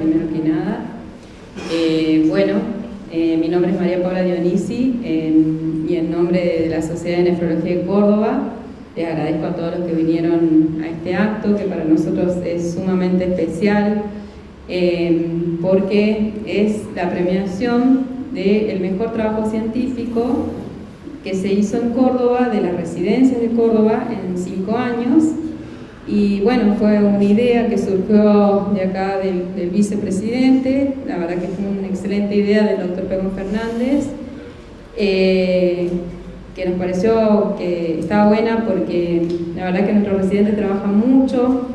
primero que nada. Mi nombre es María Paula Dionisi y en nombre de la Sociedad de Nefrología de Córdoba les agradezco a todos los que vinieron a este acto, que para nosotros es sumamente especial porque es la premiación del mejor trabajo científico que se hizo en Córdoba, de las residencias de Córdoba en 5 años. Y bueno, fue una idea que surgió de acá del vicepresidente, la verdad que fue una excelente idea del doctor Pegón Fernández, que nos pareció que estaba buena porque la verdad que nuestros residentes trabajan mucho,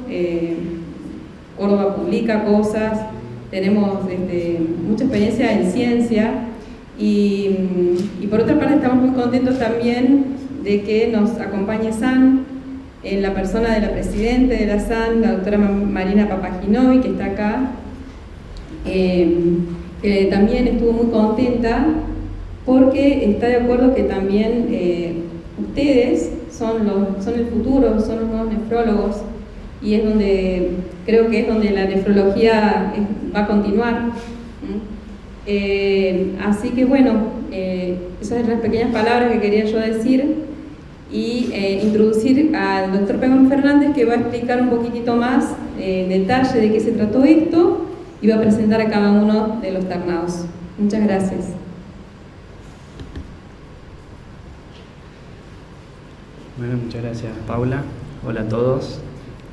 Córdoba publica cosas, tenemos mucha experiencia en ciencia y por otra parte estamos muy contentos también de que nos acompañe SAN, en la persona de la presidenta de la SAN, la doctora Marina Papaginovi, que está acá, que también estuvo muy contenta porque está de acuerdo que también ustedes son el futuro, son los nuevos nefrólogos, y es donde, creo que es donde la nefrología va a continuar. Así que bueno, esas son las pequeñas palabras que quería yo decir. Y introducir al doctor Pegón Fernández, que va a explicar un poquitito más en detalle de qué se trató esto y va a presentar a cada uno de los ternados. Muchas gracias. Bueno, muchas gracias, Paula. Hola a todos.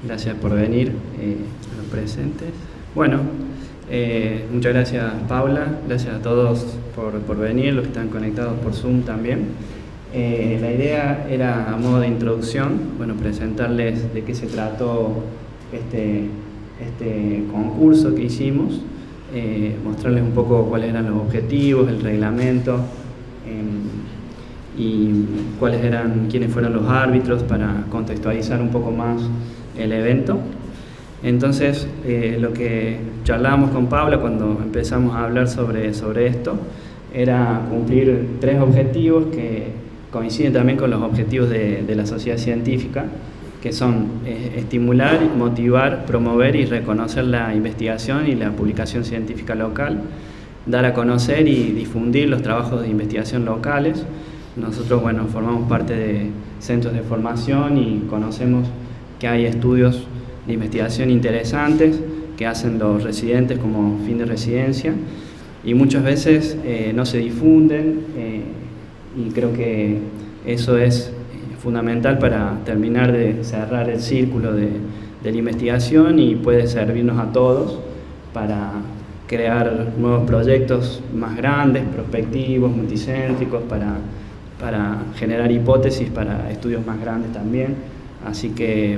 Gracias por venir, a los presentes. Bueno, muchas gracias, Paula. Gracias a todos por venir, los que están conectados por Zoom también. La idea era, a modo de introducción, presentarles de qué se trató este concurso que hicimos, mostrarles un poco cuáles eran los objetivos, el reglamento y quiénes fueron los árbitros, para contextualizar un poco más el evento. Entonces, lo que charlábamos con Paula cuando empezamos a hablar sobre esto era cumplir 3 objetivos que coinciden también con los objetivos de la sociedad científica, que son estimular, motivar, promover y reconocer la investigación y la publicación científica local, dar a conocer y difundir los trabajos de investigación locales. Nosotros, formamos parte de centros de formación y conocemos que hay estudios de investigación interesantes que hacen los residentes como fin de residencia y muchas veces no se difunden. Y creo que eso es fundamental para terminar de cerrar el círculo de la investigación y puede servirnos a todos para crear nuevos proyectos más grandes, prospectivos, multicéntricos, para generar hipótesis para estudios más grandes también. Así que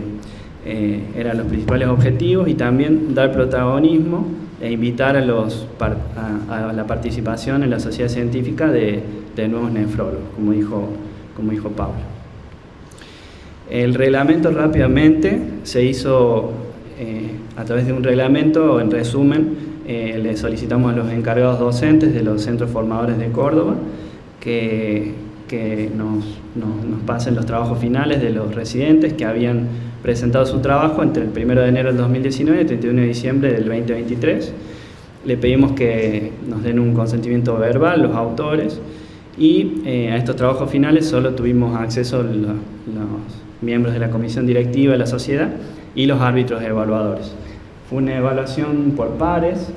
eran los principales objetivos, y también dar protagonismo e invitar a la participación en la sociedad científica de nuevos nefrólogos, como dijo Paula. El reglamento rápidamente se hizo a través de un reglamento. En resumen, le solicitamos a los encargados docentes de los centros formadores de Córdoba que nos pasen los trabajos finales de los residentes que habían presentado su trabajo entre el 1 de enero del 2019 y el 31 de diciembre del 2023. Le pedimos que nos den un consentimiento verbal los autores, y a estos trabajos finales solo tuvimos acceso los miembros de la comisión directiva de la sociedad y los árbitros evaluadores. Fue una evaluación por pares,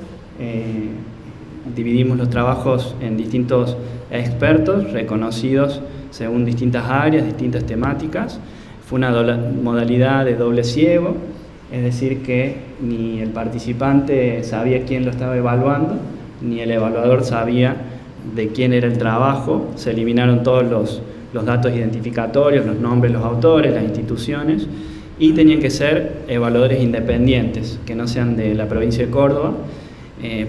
dividimos los trabajos en distintos expertos reconocidos según distintas áreas, distintas temáticas. Fue una modalidad de doble ciego, es decir, que ni el participante sabía quién lo estaba evaluando, ni el evaluador sabía de quién era el trabajo. Se eliminaron todos los datos identificatorios, los nombres, los autores, las instituciones, y tenían que ser evaluadores independientes, que no sean de la provincia de Córdoba,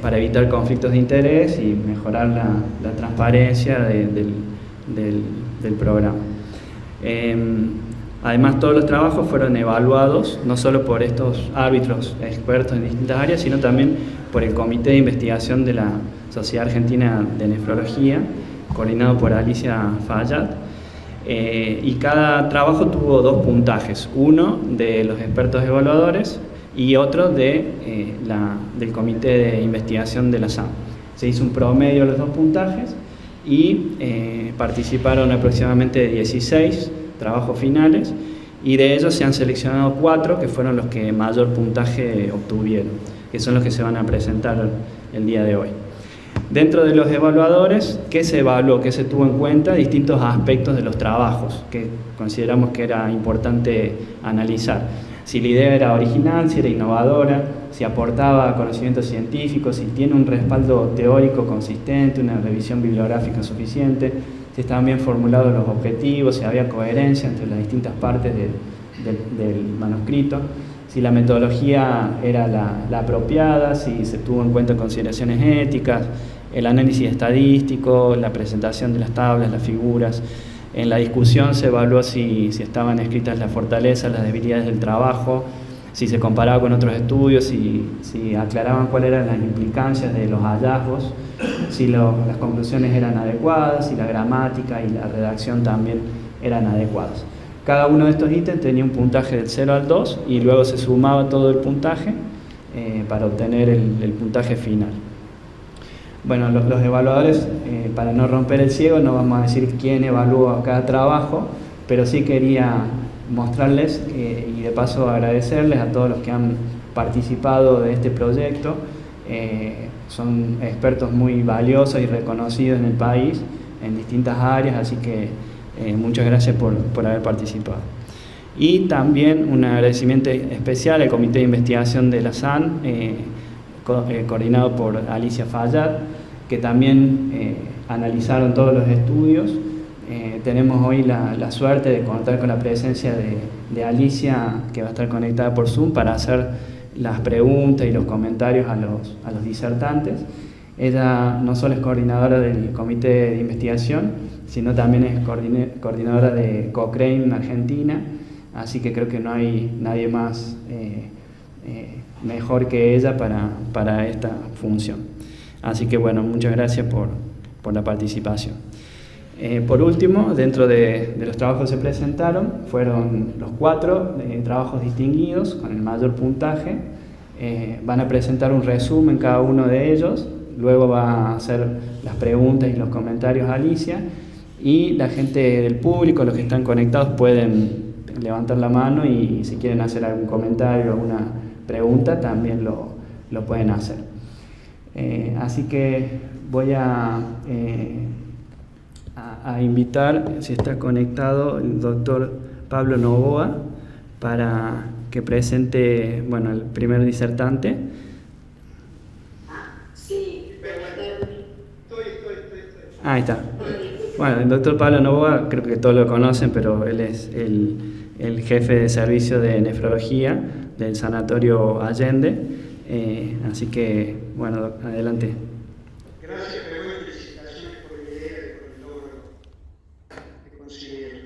para evitar conflictos de interés y mejorar la transparencia del programa. Además, todos los trabajos fueron evaluados no solo por estos árbitros expertos en distintas áreas, sino también por el Comité de Investigación de la Sociedad Argentina de Nefrología, coordinado por Alicia Fallat, y cada trabajo tuvo 2 puntajes, uno de los expertos evaluadores y otro del comité de investigación de la SAM. Se hizo un promedio de los dos puntajes y participaron aproximadamente 16 trabajos finales, y de ellos se han seleccionado 4 que fueron los que mayor puntaje obtuvieron, que son los que se van a presentar el día de hoy. Dentro de los evaluadores, ¿qué se evaluó? ¿Qué se tuvo en cuenta? Distintos aspectos de los trabajos que consideramos que era importante analizar. Si la idea era original, si era innovadora, si aportaba conocimientos científicos, si tiene un respaldo teórico consistente, una revisión bibliográfica suficiente, si estaban bien formulados los objetivos, si había coherencia entre las distintas partes del manuscrito, si la metodología era la apropiada, si se tuvo en cuenta consideraciones éticas, el análisis estadístico, la presentación de las tablas, las figuras. En la discusión se evaluó si estaban escritas las fortalezas, las debilidades del trabajo, si se comparaba con otros estudios, si aclaraban cuáles eran las implicancias de los hallazgos, si las conclusiones eran adecuadas, si la gramática y la redacción también eran adecuadas. Cada uno de estos ítems tenía un puntaje del 0 al 2 y luego se sumaba todo el puntaje para obtener el puntaje final. Bueno, los evaluadores, para no romper el ciego, no vamos a decir quién evalúa cada trabajo, pero sí quería mostrarles y de paso agradecerles a todos los que han participado de este proyecto. Son expertos muy valiosos y reconocidos en el país, en distintas áreas, así que muchas gracias por haber participado. Y también un agradecimiento especial al Comité de Investigación de la SAN, coordinado por Alicia Fallat, que también analizaron todos los estudios. Tenemos hoy la suerte de contar con la presencia de Alicia, que va a estar conectada por Zoom para hacer las preguntas y los comentarios a los disertantes. Ella no solo es coordinadora del Comité de Investigación, sino también es coordinadora de Cochrane Argentina, así que creo que no hay nadie más mejor que ella para esta función. Así que bueno, muchas gracias por la participación. Por último, dentro de los trabajos que se presentaron, fueron los 4 trabajos distinguidos con el mayor puntaje. Van a presentar un resumen cada uno de ellos, luego va a hacer las preguntas y los comentarios a Alicia, y la gente del público, los que están conectados, pueden levantar la mano y si quieren hacer algún comentario o alguna pregunta, también lo pueden hacer. Así que voy a invitar, si está conectado, el doctor Pablo Novoa para que presente, bueno, el primer disertante. Sí, estoy. Ahí está. Bueno, el doctor Pablo Novoa, creo que todos lo conocen, pero él es el jefe de servicio de nefrología del Sanatorio Allende. Así que, bueno, adelante. Gracias, pero buenas felicitaciones por la idea y por el logro que consiguieron.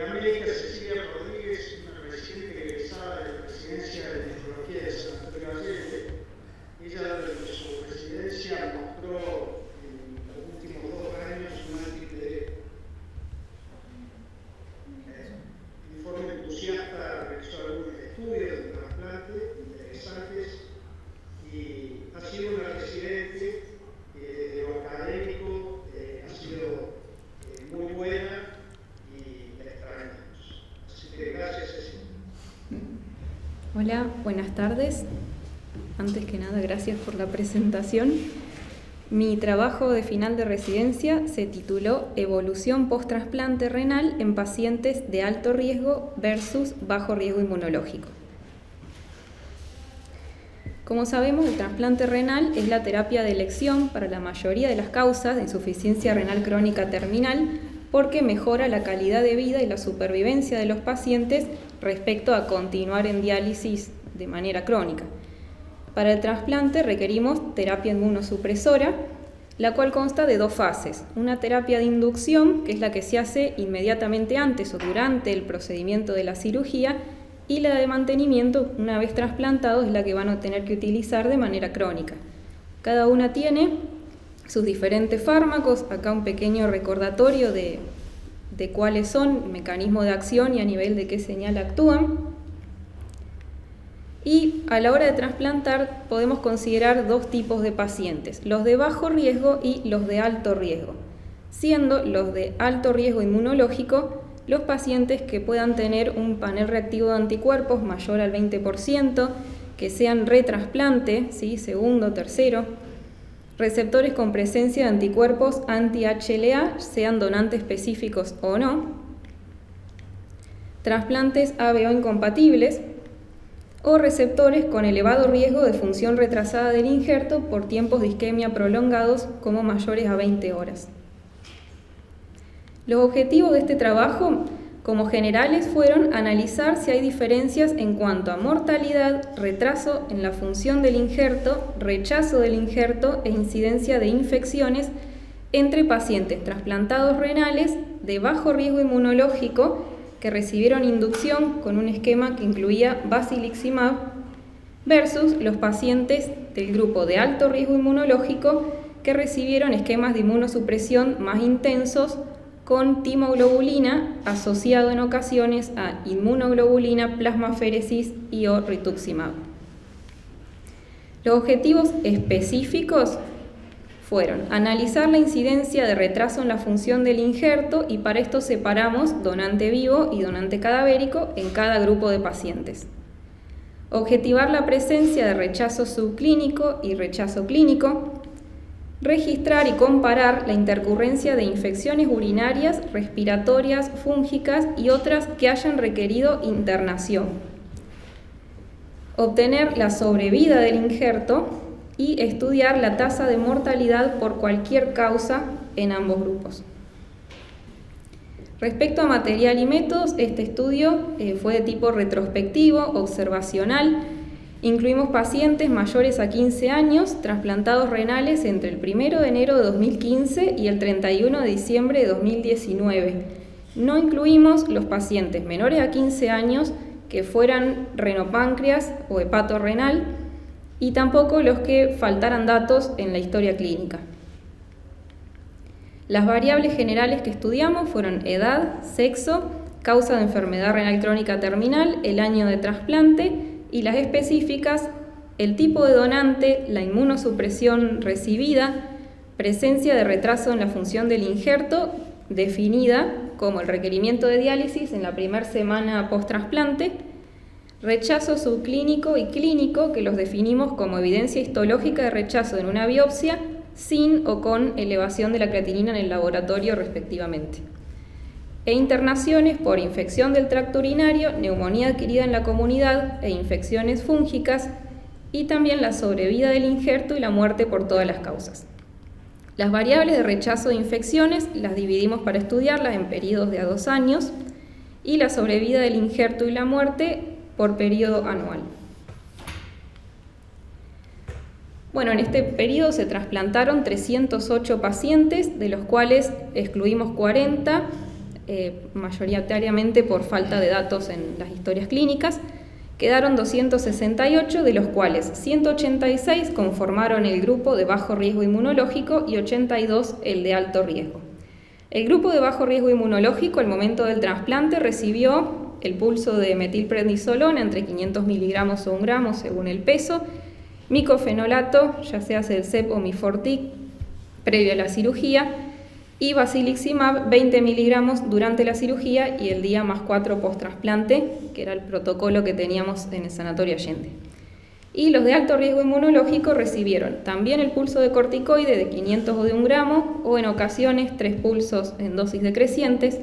La médica Cecilia Rodríguez, una reciente egresada de la presidencia de nefrología del Sanatorio Allende, ella desde su presidencia mostró en los últimos 2 años una actitud de forma entusiasta, realizó algunos estudios de trasplante interesantes y ha sido una residente de lo académico, ha sido muy buena y la extrañamos. Así que gracias, Cecilia. Hola, buenas tardes. Antes que nada, gracias por la presentación. Mi trabajo de final de residencia se tituló Evolución post-trasplante renal en pacientes de alto riesgo versus bajo riesgo inmunológico. Como sabemos, el trasplante renal es la terapia de elección para la mayoría de las causas de insuficiencia renal crónica terminal porque mejora la calidad de vida y la supervivencia de los pacientes respecto a continuar en diálisis de manera crónica. Para el trasplante requerimos terapia inmunosupresora, la cual consta de 2 fases. Una terapia de inducción, que es la que se hace inmediatamente antes o durante el procedimiento de la cirugía, y la de mantenimiento, una vez trasplantados, es la que van a tener que utilizar de manera crónica. Cada una tiene sus diferentes fármacos, acá un pequeño recordatorio de cuáles son, el mecanismo de acción y a nivel de qué señal actúan. Y a la hora de trasplantar podemos considerar dos tipos de pacientes, los de bajo riesgo y los de alto riesgo, siendo los de alto riesgo inmunológico los pacientes que puedan tener un panel reactivo de anticuerpos mayor al 20%, que sean retrasplante, ¿sí? Segundo, tercero, receptores con presencia de anticuerpos anti-HLA, sean donantes específicos o no, trasplantes ABO incompatibles o receptores con elevado riesgo de función retrasada del injerto por tiempos de isquemia prolongados como mayores a 20 horas. Los objetivos de este trabajo, como generales, fueron analizar si hay diferencias en cuanto a mortalidad, retraso en la función del injerto, rechazo del injerto e incidencia de infecciones entre pacientes trasplantados renales de bajo riesgo inmunológico que recibieron inducción con un esquema que incluía basiliximab versus los pacientes del grupo de alto riesgo inmunológico que recibieron esquemas de inmunosupresión más intensos con timoglobulina asociado en ocasiones a inmunoglobulina, plasmaféresis y o rituximab. Los objetivos específicos fueron analizar la incidencia de retraso en la función del injerto y para esto separamos donante vivo y donante cadavérico en cada grupo de pacientes. Objetivar la presencia de rechazo subclínico y rechazo clínico. Registrar y comparar la intercurrencia de infecciones urinarias, respiratorias, fúngicas y otras que hayan requerido internación. Obtener la sobrevida del injerto y estudiar la tasa de mortalidad por cualquier causa en ambos grupos. Respecto a material y métodos, este estudio fue de tipo retrospectivo, observacional. Incluimos pacientes mayores a 15 años, trasplantados renales entre el 1 de enero de 2015 y el 31 de diciembre de 2019. No incluimos los pacientes menores a 15 años que fueran renopáncreas o hepatorrenal y tampoco los que faltaran datos en la historia clínica. Las variables generales que estudiamos fueron edad, sexo, causa de enfermedad renal crónica terminal, el año de trasplante, y las específicas, el tipo de donante, la inmunosupresión recibida, presencia de retraso en la función del injerto, definida como el requerimiento de diálisis en la primera semana post-trasplante, rechazo subclínico y clínico, que los definimos como evidencia histológica de rechazo en una biopsia, sin o con elevación de la creatinina en el laboratorio respectivamente. E internaciones por infección del tracto urinario, neumonía adquirida en la comunidad e infecciones fúngicas, y también la sobrevida del injerto y la muerte por todas las causas. Las variables de rechazo de infecciones las dividimos para estudiarlas en periodos de a 2 años y la sobrevida del injerto y la muerte por periodo anual. Bueno, en este periodo se trasplantaron 308 pacientes, de los cuales excluimos 40, mayoritariamente por falta de datos en las historias clínicas. Quedaron 268, de los cuales 186 conformaron el grupo de bajo riesgo inmunológico y 82 el de alto riesgo. El grupo de bajo riesgo inmunológico al momento del trasplante recibió el pulso de metilprednisolona entre 500 miligramos o 1 gramo según el peso, micofenolato, ya sea Celsep o Mifortic, previo a la cirugía, y basiliximab 20 miligramos durante la cirugía y el día más 4 post-trasplante, que era el protocolo que teníamos en el Sanatorio Allende. Y los de alto riesgo inmunológico recibieron también el pulso de corticoide de 500 o de 1 gramo, o en ocasiones 3 pulsos en dosis decrecientes,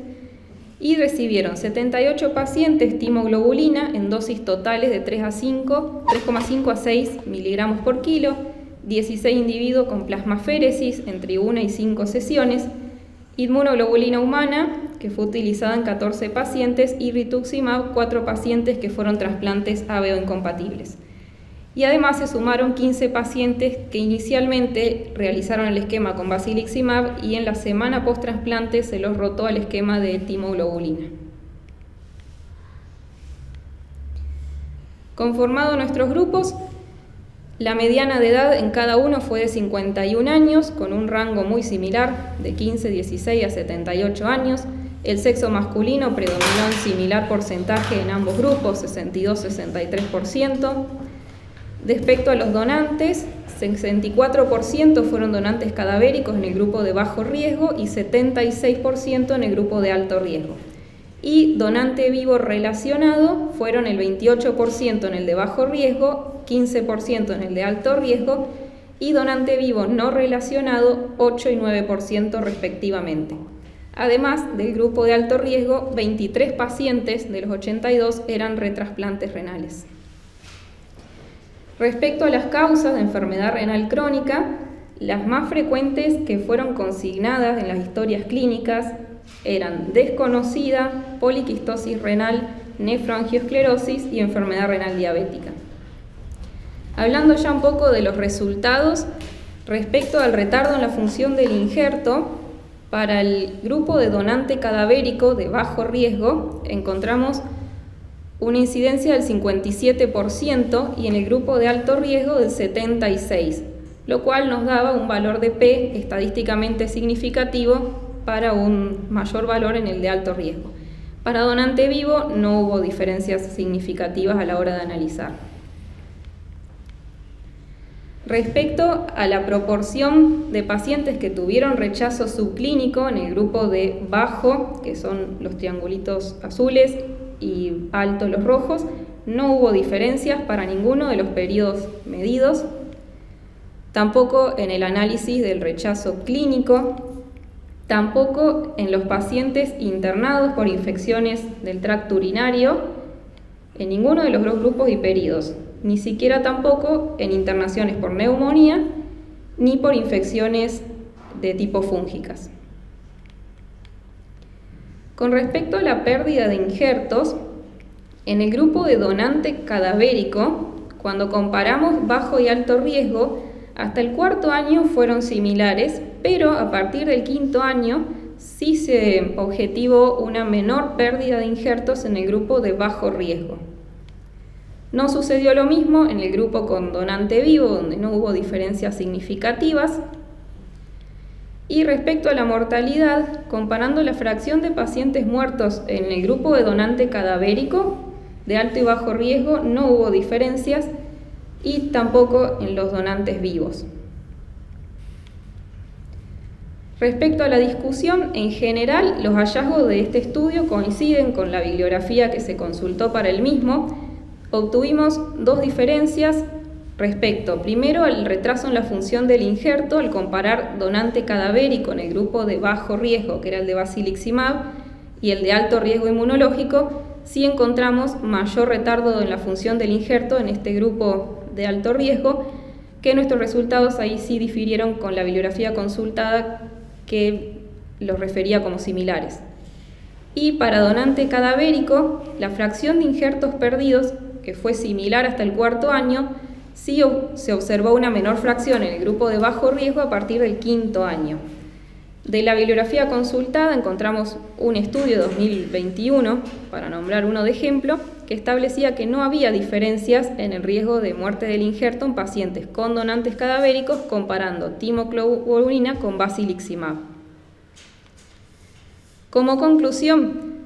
y recibieron 78 pacientes timoglobulina en dosis totales de 3,5 a 6 miligramos por kilo, 16 individuos con plasmaféresis entre 1 y 5 sesiones, inmunoglobulina humana, que fue utilizada en 14 pacientes, y rituximab, 4 pacientes que fueron trasplantes ABO incompatibles. Y además se sumaron 15 pacientes que inicialmente realizaron el esquema con basiliximab y en la semana post-trasplante se los rotó al esquema de timoglobulina. Conformado nuestros grupos, la mediana de edad en cada uno fue de 51 años, con un rango muy similar de 15, 16 a 78 años. El sexo masculino predominó en similar porcentaje en ambos grupos, 62-63%. Respecto a los donantes, 64% fueron donantes cadavéricos en el grupo de bajo riesgo y 76% en el grupo de alto riesgo. Y donante vivo relacionado fueron el 28% en el de bajo riesgo, 15% en el de alto riesgo, y donante vivo no relacionado 8 y 9% respectivamente. Además del grupo de alto riesgo, 23 pacientes de los 82 eran retrasplantes renales. Respecto a las causas de enfermedad renal crónica, las más frecuentes que fueron consignadas en las historias clínicas eran desconocida, poliquistosis renal, nefroangiosclerosis y enfermedad renal diabética. Hablando ya un poco de los resultados, respecto al retardo en la función del injerto, para el grupo de donante cadavérico de bajo riesgo encontramos una incidencia del 57% y en el grupo de alto riesgo del 76%, lo cual nos daba un valor de P estadísticamente significativo para un mayor valor en el de alto riesgo. Para donante vivo no hubo diferencias significativas a la hora de analizar. Respecto a la proporción de pacientes que tuvieron rechazo subclínico en el grupo de bajo, que son los triangulitos azules, y alto los rojos, no hubo diferencias para ninguno de los periodos medidos, tampoco en el análisis del rechazo clínico, tampoco en los pacientes internados por infecciones del tracto urinario, en ninguno de los dos grupos hiperidos, ni siquiera tampoco en internaciones por neumonía ni por infecciones de tipo fúngicas. Con respecto a la pérdida de injertos, en el grupo de donante cadavérico, cuando comparamos bajo y alto riesgo, hasta el cuarto año fueron similares, pero a partir del quinto año sí se objetivó una menor pérdida de injertos en el grupo de bajo riesgo. No sucedió lo mismo en el grupo con donante vivo, donde no hubo diferencias significativas. Y respecto a la mortalidad, comparando la fracción de pacientes muertos en el grupo de donante cadavérico, de alto y bajo riesgo, no hubo diferencias, y tampoco en los donantes vivos. Respecto a la discusión, en general, los hallazgos de este estudio coinciden con la bibliografía que se consultó para el mismo. Obtuvimos dos diferencias respecto, primero, al retraso en la función del injerto al comparar donante cadavérico en el grupo de bajo riesgo, que era el de basiliximab, y el de alto riesgo inmunológico. Sí encontramos mayor retardo en la función del injerto en este grupo de alto riesgo, que nuestros resultados ahí sí difirieron con la bibliografía consultada, que los refería como similares. Y para donante cadavérico, la fracción de injertos perdidos, que fue similar hasta el cuarto año, sí se observó una menor fracción en el grupo de bajo riesgo a partir del quinto año. De la bibliografía consultada encontramos un estudio de 2021, para nombrar uno de ejemplo, que establecía que no había diferencias en el riesgo de muerte del injerto en pacientes con donantes cadavéricos comparando timoclobulina con basiliximab. Como conclusión,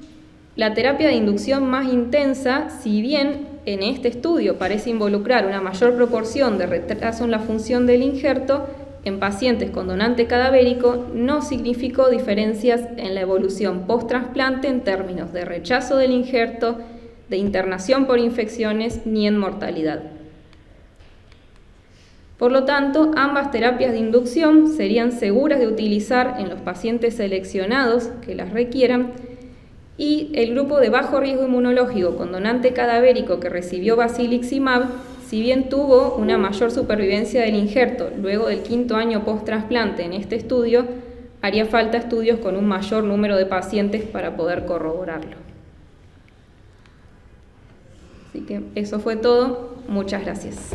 la terapia de inducción más intensa, si bien en este estudio parece involucrar una mayor proporción de retraso en la función del injerto, en pacientes con donante cadavérico no significó diferencias en la evolución post-trasplante en términos de rechazo del injerto, de internación por infecciones ni en mortalidad. Por lo tanto, ambas terapias de inducción serían seguras de utilizar en los pacientes seleccionados que las requieran, y el grupo de bajo riesgo inmunológico con donante cadavérico que recibió basiliximab, si bien tuvo una mayor supervivencia del injerto luego del quinto año post-trasplante en este estudio, haría falta estudios con un mayor número de pacientes para poder corroborarlo. Así que eso fue todo. Muchas gracias.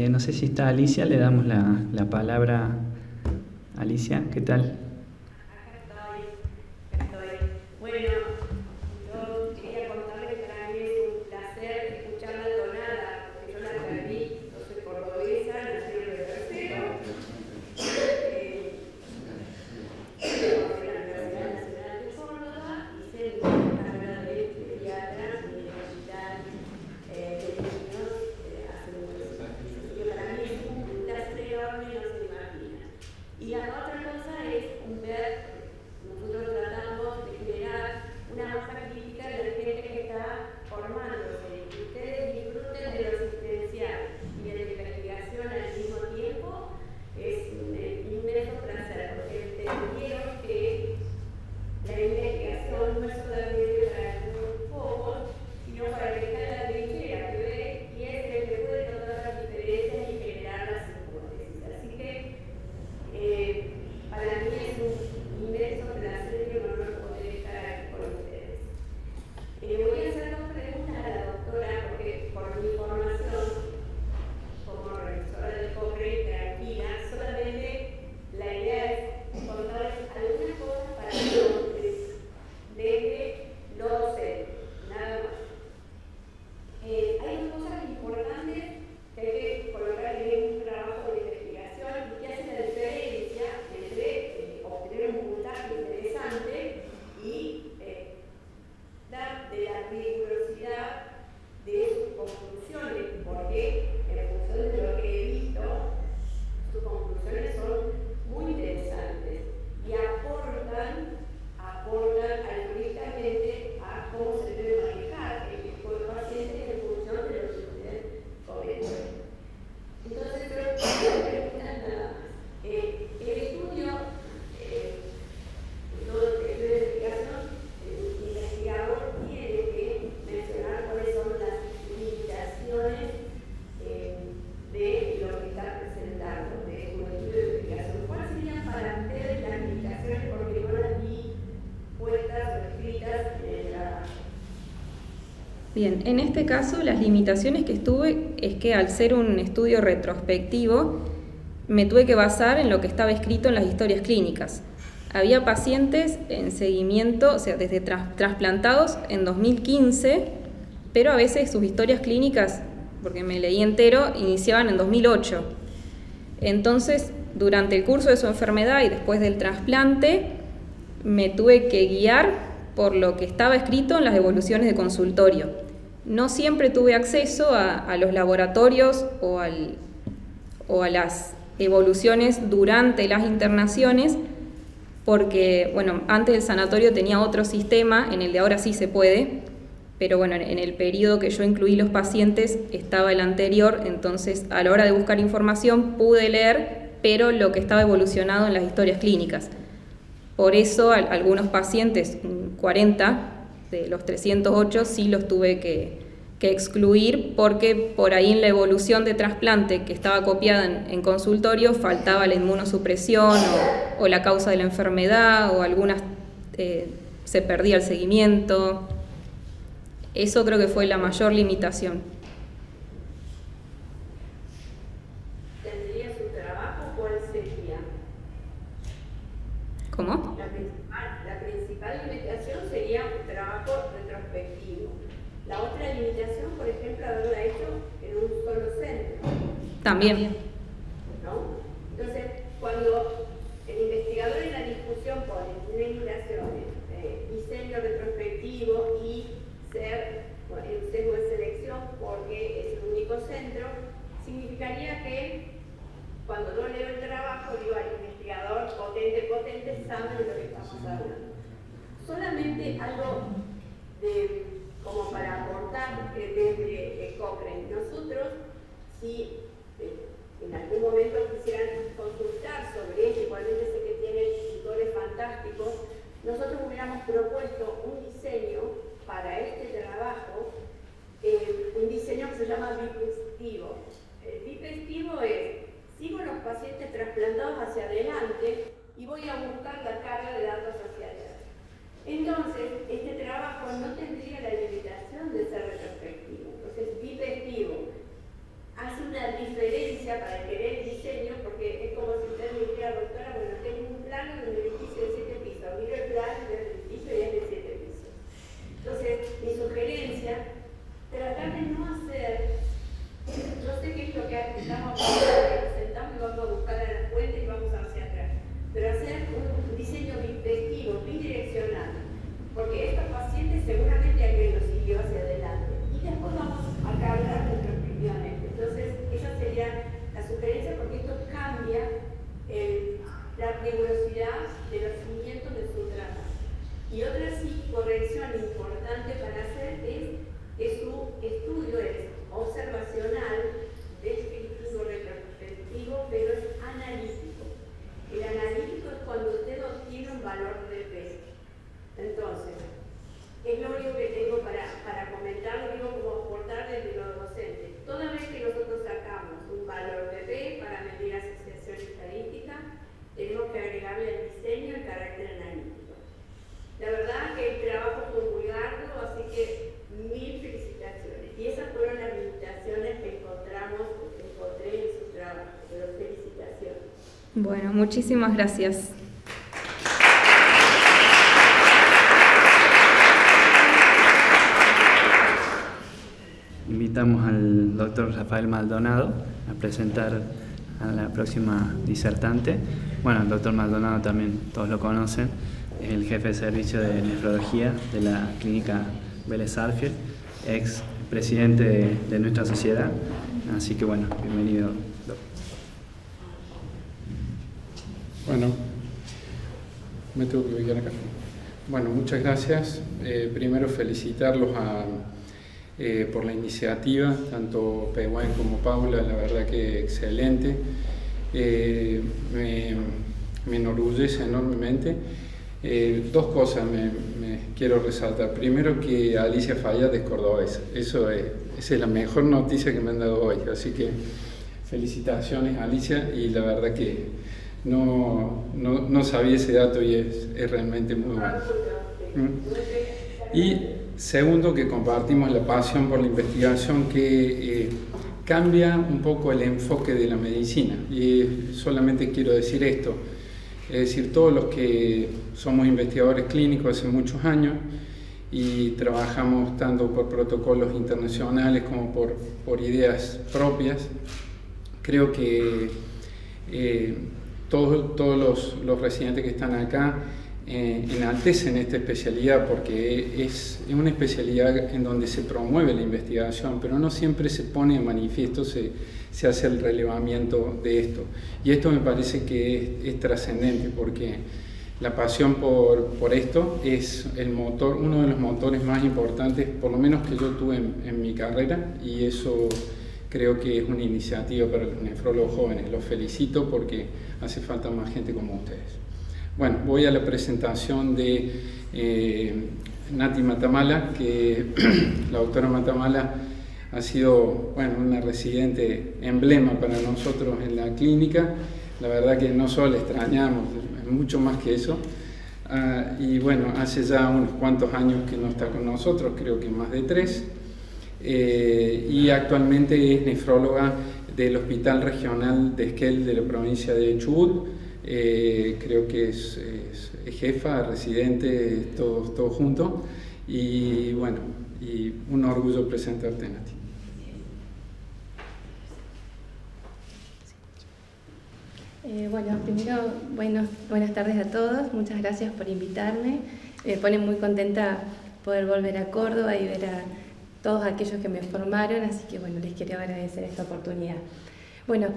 No sé si está Alicia, le damos la palabra a Alicia. ¿Qué tal? Acá estoy. Bueno, yo quería contarles que para mí es un placer escuchar la tonada, porque yo la perdí, yo soy cordobesa, nací Bien, en este caso las limitaciones que estuve es que al ser un estudio retrospectivo me tuve que basar en lo que estaba escrito en las historias clínicas. Había pacientes en seguimiento, o sea, desde trasplantados en 2015, pero a veces sus historias clínicas, porque me leí entero, iniciaban en 2008. Entonces, durante el curso de su enfermedad y después del trasplante, me tuve que guiar por lo que estaba escrito en las evoluciones de consultorio. No siempre tuve acceso a los laboratorios o a las evoluciones durante las internaciones, porque, bueno, antes del sanatorio tenía otro sistema, en el de ahora sí se puede, pero bueno, en el periodo que yo incluí los pacientes estaba el anterior, entonces a la hora de buscar información pude leer, pero lo que estaba evolucionado en las historias clínicas. Por eso algunos pacientes, 40 de los 308, sí los tuve que excluir, porque por ahí en la evolución de trasplante que estaba copiada en consultorio faltaba la inmunosupresión o la causa de la enfermedad, o algunas se perdía el seguimiento. Eso creo que fue la mayor limitación. ¿Tendría su trabajo? ¿Cuál sería? ¿Cómo? La principal limitación sería un trabajo retrospectivo. La otra limitación, por ejemplo, haberla hecho en un solo centro. También. ¿No? Entonces, cuando el investigador en la discusión pone limitaciones, diseño retrospectivo y ser un sesgo de selección porque es el único centro, significaría que cuando yo leo el trabajo, digo al investigador potente, sabe de lo que estamos hablando. Solamente algo como para aportar desde Cochrane. Nosotros, si en algún momento quisieran consultar sobre esto, igualmente sé que tienen tutores fantásticos, nosotros hubiéramos propuesto un diseño para este trabajo, un diseño que se llama bipestivo. El bipestivo es: sigo los pacientes trasplantados hacia adelante y voy a buscar la carga de datos hacia atrás. Entonces, este trabajo no tendría la limitación de ser retrospectivo. Entonces, bipestivo hace una diferencia para el que lee el diseño, porque es como si usted me dijera: doctora, bueno, tengo un plano de un edificio de 7 pisos, miro el plano del edificio y es de 7 pisos. Entonces, mi sugerencia, tratar de no hacer, yo sé que es lo que estamos haciendo, que nos sentamos y vamos a buscar a la fuente y vamos hacia atrás, pero hacer un diseño bipestivo, bidireccional, porque estos pacientes seguramente alguien los siguió hacia adelante y después vamos a cargar retrospectivamente. Entonces, esa sería la sugerencia, porque esto cambia la rigurosidad de los cimientos de su trabajo. Y otra corrección importante para hacer es que su estudio es observacional, descriptivo, retrospectivo, pero es analítico. El analítico es cuando usted obtiene un valor de P. Entonces, es lo único que tengo para comentar, digo, como aportar desde los docentes. Toda vez que nosotros sacamos un valor de P para medir asociación estadística, tenemos que agregarle al diseño el carácter analítico. La verdad que el trabajo fue muy arduo, así que 1000 felicitaciones. Y esas fueron las limitaciones que encontré en su trabajo. Pero felicitaciones. Bueno, muchísimas gracias. Invitamos al doctor Rafael Maldonado a presentar a la próxima disertante. Bueno, el doctor Maldonado también todos lo conocen, es el jefe de servicio de nefrología de la clínica Vélez Sarsfield, ex presidente de nuestra sociedad. Así que bueno, bienvenido, doctor. Bueno, me tengo que ubicar acá. Bueno, muchas gracias. Primero felicitarlos por la iniciativa, tanto Pehuen como Paula, la verdad que excelente. Me enorgullece enormemente. Dos cosas me quiero resaltar. Primero, que Alicia Fayad es cordobesa. Esa es la mejor noticia que me han dado hoy. Así que felicitaciones, Alicia, y la verdad que no sabía ese dato y es realmente muy bueno. Segundo, que compartimos la pasión por la investigación que cambia un poco el enfoque de la medicina. Y solamente quiero decir esto, es decir, todos los que somos investigadores clínicos hace muchos años y trabajamos tanto por protocolos internacionales como por ideas propias, creo que todos los residentes que están acá enaltecen esta especialidad porque es una especialidad en donde se promueve la investigación, pero no siempre se pone de manifiesto, se hace el relevamiento de esto. Y esto me parece que es trascendente porque la pasión por esto es el motor, uno de los motores más importantes, por lo menos que yo tuve en mi carrera, y eso creo que es una iniciativa para los nefrólogos jóvenes. Los felicito porque hace falta más gente como ustedes. Bueno, voy a la presentación de Nati Matamala, que la doctora Matamala ha sido una residente emblema para nosotros en la clínica. La verdad que no solo la extrañamos, mucho más que eso. Y bueno, hace ya unos cuantos años que no está con nosotros, creo que más de 3. Y actualmente es nefróloga del Hospital Regional de Esquel de la provincia de Chubut. Creo que es jefa, residente, todo junto. Y bueno, y un orgullo presentarte, Nati. Bueno, primero, buenas tardes a todos. Muchas gracias por invitarme. Me pone muy contenta poder volver a Córdoba y ver a todos aquellos que me formaron, así que bueno, les quiero agradecer esta oportunidad. Bueno,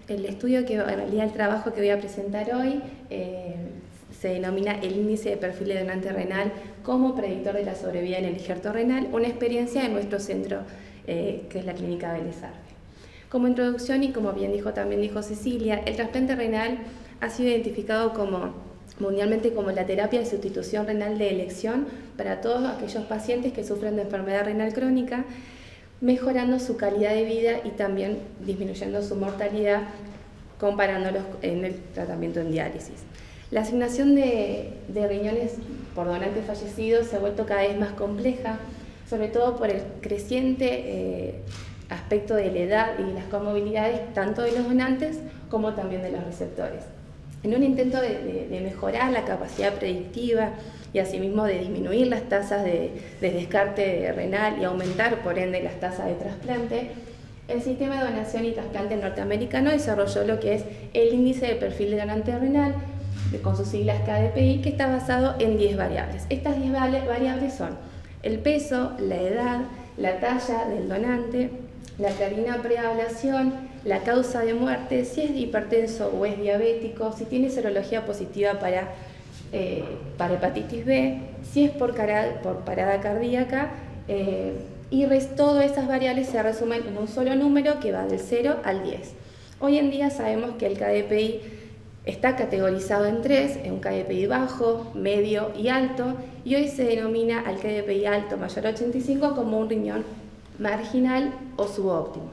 el estudio en realidad el trabajo que voy a presentar hoy se denomina el índice de perfil de donante renal como predictor de la sobrevida en el injerto renal, una experiencia de nuestro centro que es la Clínica Vélez Arfiel. Como introducción y como bien también dijo Cecilia, el trasplante renal ha sido identificado mundialmente como la terapia de sustitución renal de elección para todos aquellos pacientes que sufren de enfermedad renal crónica, mejorando su calidad de vida y también disminuyendo su mortalidad comparándolos en el tratamiento en diálisis. La asignación de riñones por donantes fallecidos se ha vuelto cada vez más compleja, sobre todo por el creciente aspecto de la edad y las comorbilidades tanto de los donantes como también de los receptores. En un intento de mejorar la capacidad predictiva y asimismo de disminuir las tasas de descarte renal y aumentar por ende las tasas de trasplante, el sistema de donación y trasplante norteamericano desarrolló lo que es el índice de perfil de donante renal, con sus siglas KDPI, que está basado en 10 variables. Estas 10 variables son el peso, la edad, la talla del donante, la carina preablación, la causa de muerte, si es hipertenso o es diabético, si tiene serología positiva para hepatitis B, si es por parada cardíaca, y todas esas variables se resumen en un solo número que va del 0 al 10. Hoy en día sabemos que el KDPI está categorizado en 3, en un KDPI bajo, medio y alto, y hoy se denomina al KDPI alto mayor a 85 como un riñón marginal o subóptimo.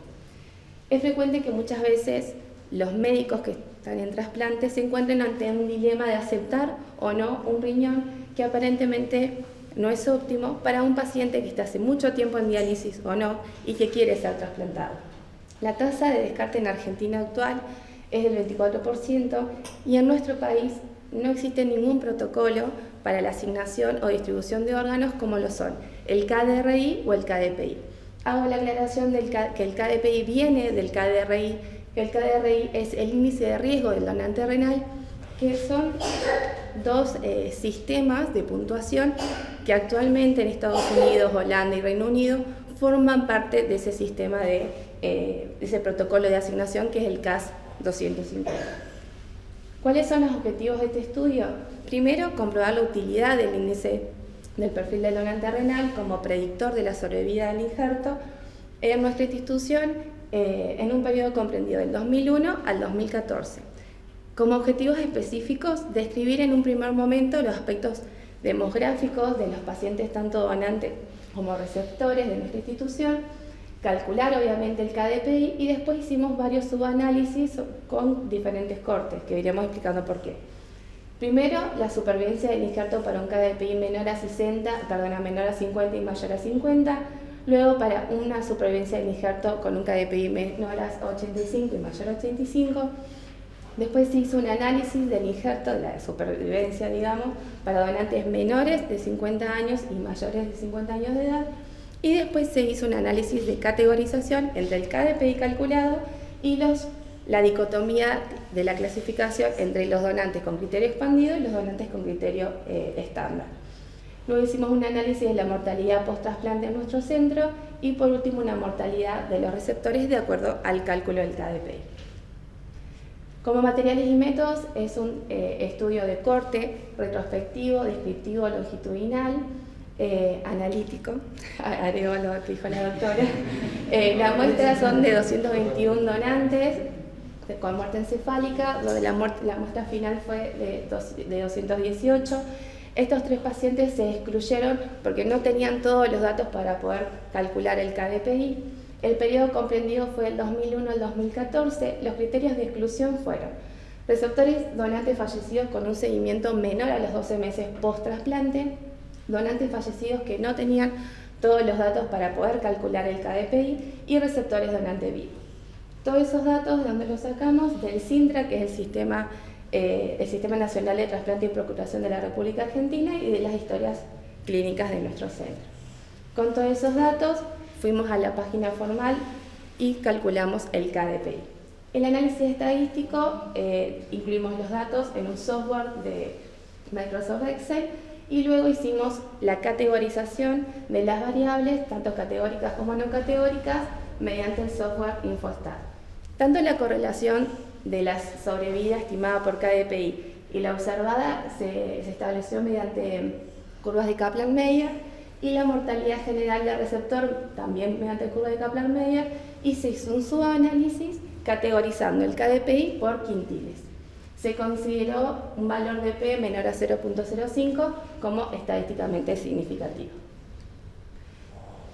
Es frecuente que muchas veces los médicos que están en trasplante se encuentren ante un dilema de aceptar o no un riñón que aparentemente no es óptimo para un paciente que está hace mucho tiempo en diálisis o no y que quiere ser trasplantado. La tasa de descarte en Argentina actual es del 24% y en nuestro país no existe ningún protocolo para la asignación o distribución de órganos como lo son el KDRI o el KDPI. Hago la aclaración que el KDPI viene del KDRI, que el KDRI es el índice de riesgo del donante renal, que son dos sistemas de puntuación que actualmente en Estados Unidos, Holanda y Reino Unido forman parte de ese sistema de ese protocolo de asignación que es el CAS 250. ¿Cuáles son los objetivos de este estudio? Primero, comprobar la utilidad del índice del perfil del donante renal como predictor de la sobrevida del injerto en nuestra institución en un periodo comprendido del 2001 al 2014. Como objetivos específicos, describir en un primer momento los aspectos demográficos de los pacientes tanto donantes como receptores de nuestra institución, calcular obviamente el KDPI y después hicimos varios subanálisis con diferentes cortes, que iremos explicando por qué. Primero, la supervivencia del injerto para un KDPI menor a 50 y mayor a 50. Luego, para una supervivencia del injerto con un KDPI menor a 85 y mayor a 85. Después se hizo un análisis del injerto, de la supervivencia, digamos, para donantes menores de 50 años y mayores de 50 años de edad. Y después se hizo un análisis de categorización entre el KDPI calculado y la dicotomía de la clasificación entre los donantes con criterio expandido y los donantes con criterio estándar. Luego hicimos un análisis de la mortalidad post-trasplante en nuestro centro y por último una mortalidad de los receptores de acuerdo al cálculo del KDPI. Como materiales y métodos es un estudio de corte, retrospectivo, descriptivo, longitudinal, analítico, agrego lo que dijo la doctora. Las muestras son de 221 donantes con muerte encefálica, donde la muestra final fue de 218. Estos 3 pacientes se excluyeron porque no tenían todos los datos para poder calcular el KDPI. El periodo comprendido fue el 2001 al 2014. Los criterios de exclusión fueron receptores donantes fallecidos con un seguimiento menor a los 12 meses post-trasplante, donantes fallecidos que no tenían todos los datos para poder calcular el KDPI y receptores donantes vivos. Todos esos datos, ¿de dónde los sacamos? Del SINTRA, que es el Sistema Nacional de Trasplante y Procuración de la República Argentina, y de las historias clínicas de nuestro centro. Con todos esos datos fuimos a la página formal y calculamos el KDPI. El análisis estadístico incluimos los datos en un software de Microsoft Excel y luego hicimos la categorización de las variables, tanto categóricas como no categóricas, mediante el software InfoStat. Tanto la correlación de la sobrevida estimada por KDPI y la observada se estableció mediante curvas de Kaplan-Meier y la mortalidad general del receptor también mediante curva de Kaplan-Meier, y se hizo un subanálisis categorizando el KDPI por quintiles. Se consideró un valor de P menor a 0.05 como estadísticamente significativo.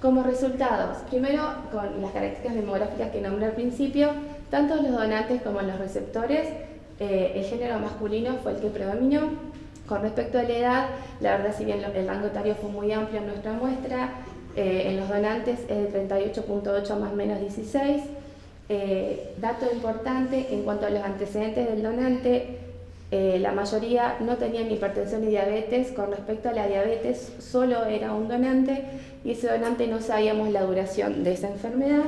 Como resultados, primero con las características demográficas que nombré al principio, tanto los donantes como los receptores, el género masculino fue el que predominó. Con respecto a la edad, la verdad, si bien el rango etario fue muy amplio en nuestra muestra, en los donantes es de 38.8 más menos 16. Dato importante, en cuanto a los antecedentes del donante, la mayoría no tenían hipertensión ni diabetes. Con respecto a la diabetes, solo era un donante y ese donante no sabíamos la duración de esa enfermedad.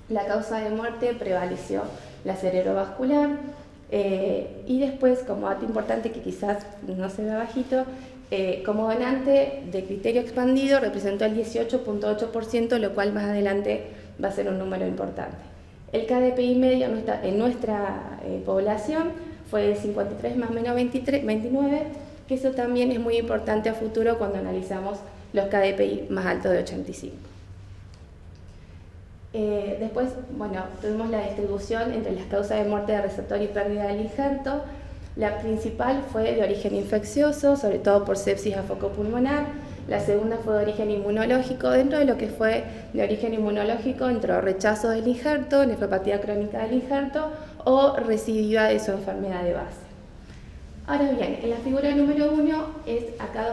La causa de muerte prevaleció la cerebrovascular. Y después, como dato importante que quizás no se ve bajito, como donante de criterio expandido representó el 18.8%, lo cual más adelante va a ser un número importante. El KDPI medio en nuestra población fue de 53 más menos 29, que eso también es muy importante a futuro cuando analizamos los KDPI más altos de 85. Después, bueno, tuvimos la distribución entre las causas de muerte de receptor y pérdida del injerto. La principal fue de origen infeccioso, sobre todo por sepsis a foco pulmonar. La segunda fue de origen inmunológico. Dentro de lo que fue de origen inmunológico entró rechazo del injerto, nefropatía crónica del injerto o recidiva de su enfermedad de base. Ahora bien, en la figura número 1 es acá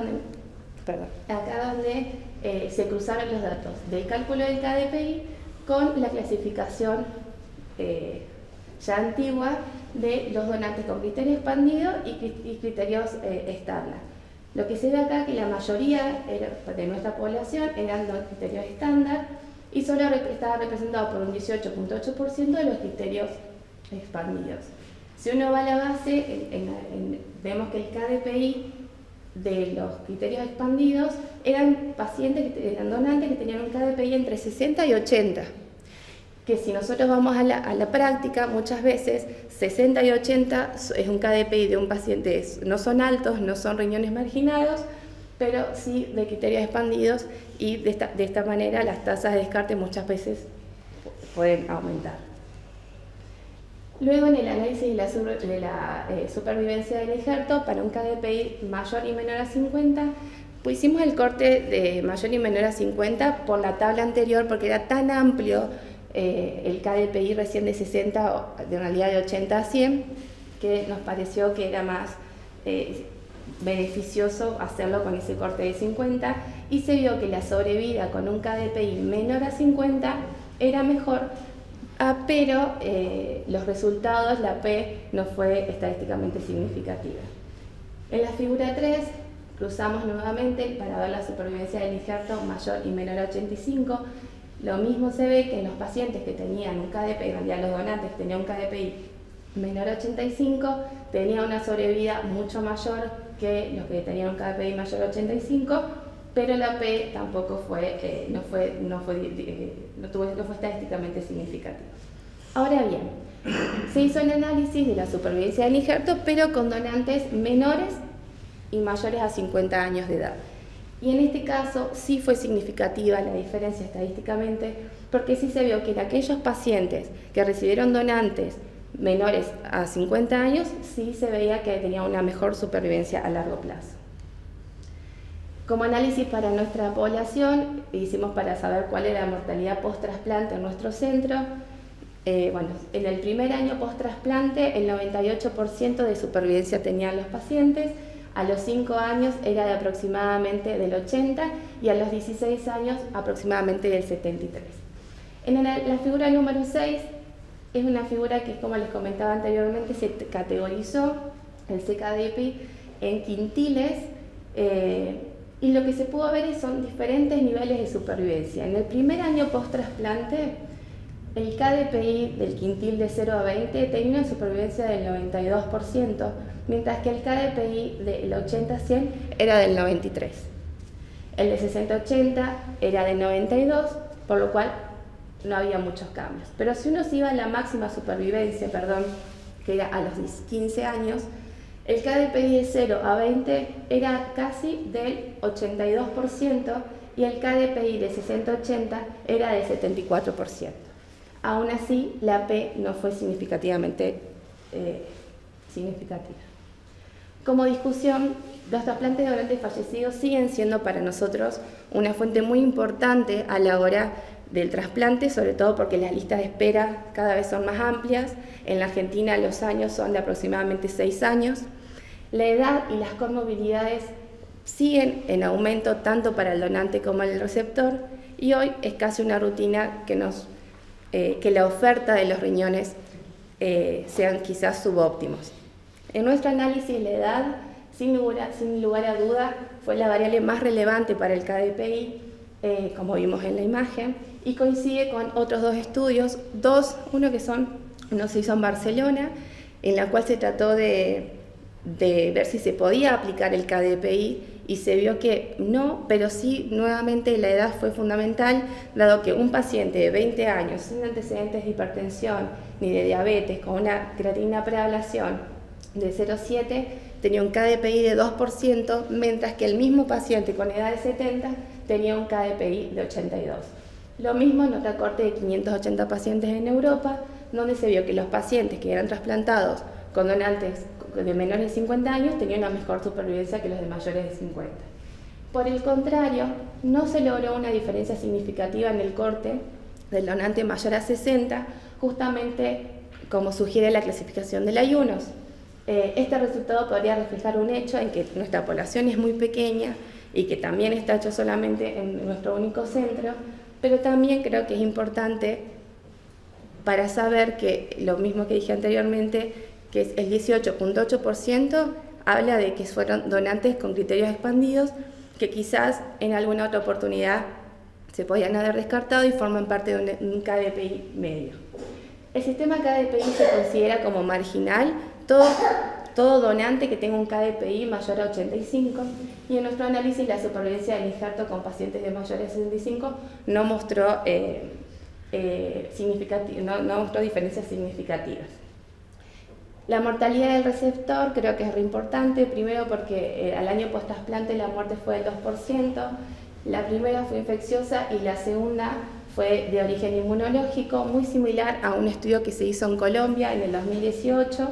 donde se cruzaron los datos del cálculo del KDPI con la clasificación ya antigua de los donantes con criterio expandido y criterios estándar. Lo que se ve acá es que la mayoría de nuestra población eran los criterios estándar y solo estaba representado por un 18.8% de los criterios expandidos. Si uno va a la base, vemos que el KDPI de los criterios expandidos eran donantes que tenían un KDPI entre 60 y 80. Que si nosotros vamos a la práctica, muchas veces 60 y 80 es un KDPI de un paciente, no son altos, no son riñones marginados, pero sí de criterios expandidos, y de esta manera las tasas de descarte muchas veces pueden aumentar. Luego, en el análisis de la supervivencia del injerto para un KDPI mayor y menor a 50, pues hicimos el corte de mayor y menor a 50 por la tabla anterior, porque era tan amplio el KDPI recién de 60, de una realidad de 80 a 100, que nos pareció que era más beneficioso hacerlo con ese corte de 50 y se vio que la sobrevida con un KDPI menor a 50 era mejor, pero los resultados, la P no fue estadísticamente significativa. En la figura 3 cruzamos nuevamente para ver la supervivencia del injerto mayor y menor a 85. Lo mismo se ve que en los pacientes que tenían un KDPI, en realidad los donantes que tenían un KDPI menor a 85, tenía una sobrevida mucho mayor que los que tenían un KDPI mayor a 85, pero la P tampoco fue, no fue estadísticamente significativa. Ahora bien, se hizo un análisis de la supervivencia del injerto, pero con donantes menores y mayores a 50 años de edad. Y en este caso sí fue significativa la diferencia estadísticamente, porque sí se vio que en aquellos pacientes que recibieron donantes menores a 50 años, sí se veía que tenía una mejor supervivencia a largo plazo. Como análisis para nuestra población, hicimos para saber cuál era la mortalidad post-trasplante en nuestro centro. En el primer año post-trasplante, el 98% de supervivencia tenían los pacientes, a los 5 años era de aproximadamente del 80% y a los 16 años aproximadamente del 73%. En la figura número 6, es una figura que, como les comentaba anteriormente, se categorizó el CKDPI en quintiles y lo que se pudo ver son diferentes niveles de supervivencia. En el primer año post-trasplante, el KDPI del quintil de 0 a 20 tenía una supervivencia del 92%, mientras que el KDPI del 80 a 100 era del 93%. El de 60 a 80 era del 92%, por lo cual no había muchos cambios. Pero si uno se iba a la máxima supervivencia, que era a los 15 años, el KDPI de 0 a 20 era casi del 82% y el KDPI de 60 a 80 era del 74%. Aún así, la P no fue significativamente significativa. Como discusión, los trasplantes de donantes fallecidos siguen siendo para nosotros una fuente muy importante a la hora del trasplante, sobre todo porque las listas de espera cada vez son más amplias. En la Argentina los años son de aproximadamente 6 años. La edad y las comorbilidades siguen en aumento tanto para el donante como el receptor y hoy es casi una rutina que la oferta de los riñones sean quizás subóptimos. En nuestro análisis, la edad, sin lugar a duda, fue la variable más relevante para el KDPI, como vimos en la imagen, y coincide con otros dos estudios, uno se hizo en Barcelona, en la cual se trató de ver si se podía aplicar el KDPI, y se vio que no, pero sí, nuevamente la edad fue fundamental, dado que un paciente de 20 años sin antecedentes de hipertensión ni de diabetes, con una creatinina preablación de 0,7, tenía un KDPI de 2%, mientras que el mismo paciente con edad de 70 tenía un KDPI de 82. Lo mismo en otra corte de 580 pacientes en Europa, donde se vio que los pacientes que eran trasplantados con donantes de menores de 50 años tenían una mejor supervivencia que los de mayores de 50. Por el contrario, no se logró una diferencia significativa en el corte del donante mayor a 60, justamente como sugiere la clasificación de la IUNOS. Este resultado podría reflejar un hecho en que nuestra población es muy pequeña y que también está hecho solamente en nuestro único centro, pero también creo que es importante para saber que lo mismo que dije anteriormente, que es el 18.8%, habla de que fueron donantes con criterios expandidos que quizás en alguna otra oportunidad se podían haber descartado y forman parte de un KDPI medio. El sistema KDPI se considera como marginal todo donante que tenga un KDPI mayor a 85, y en nuestro análisis la supervivencia del injerto con pacientes de mayores de 65 no mostró diferencias significativas. La mortalidad del receptor creo que es re importante, primero porque al año post-trasplante la muerte fue del 2%, la primera fue infecciosa y la segunda fue de origen inmunológico, muy similar a un estudio que se hizo en Colombia en el 2018,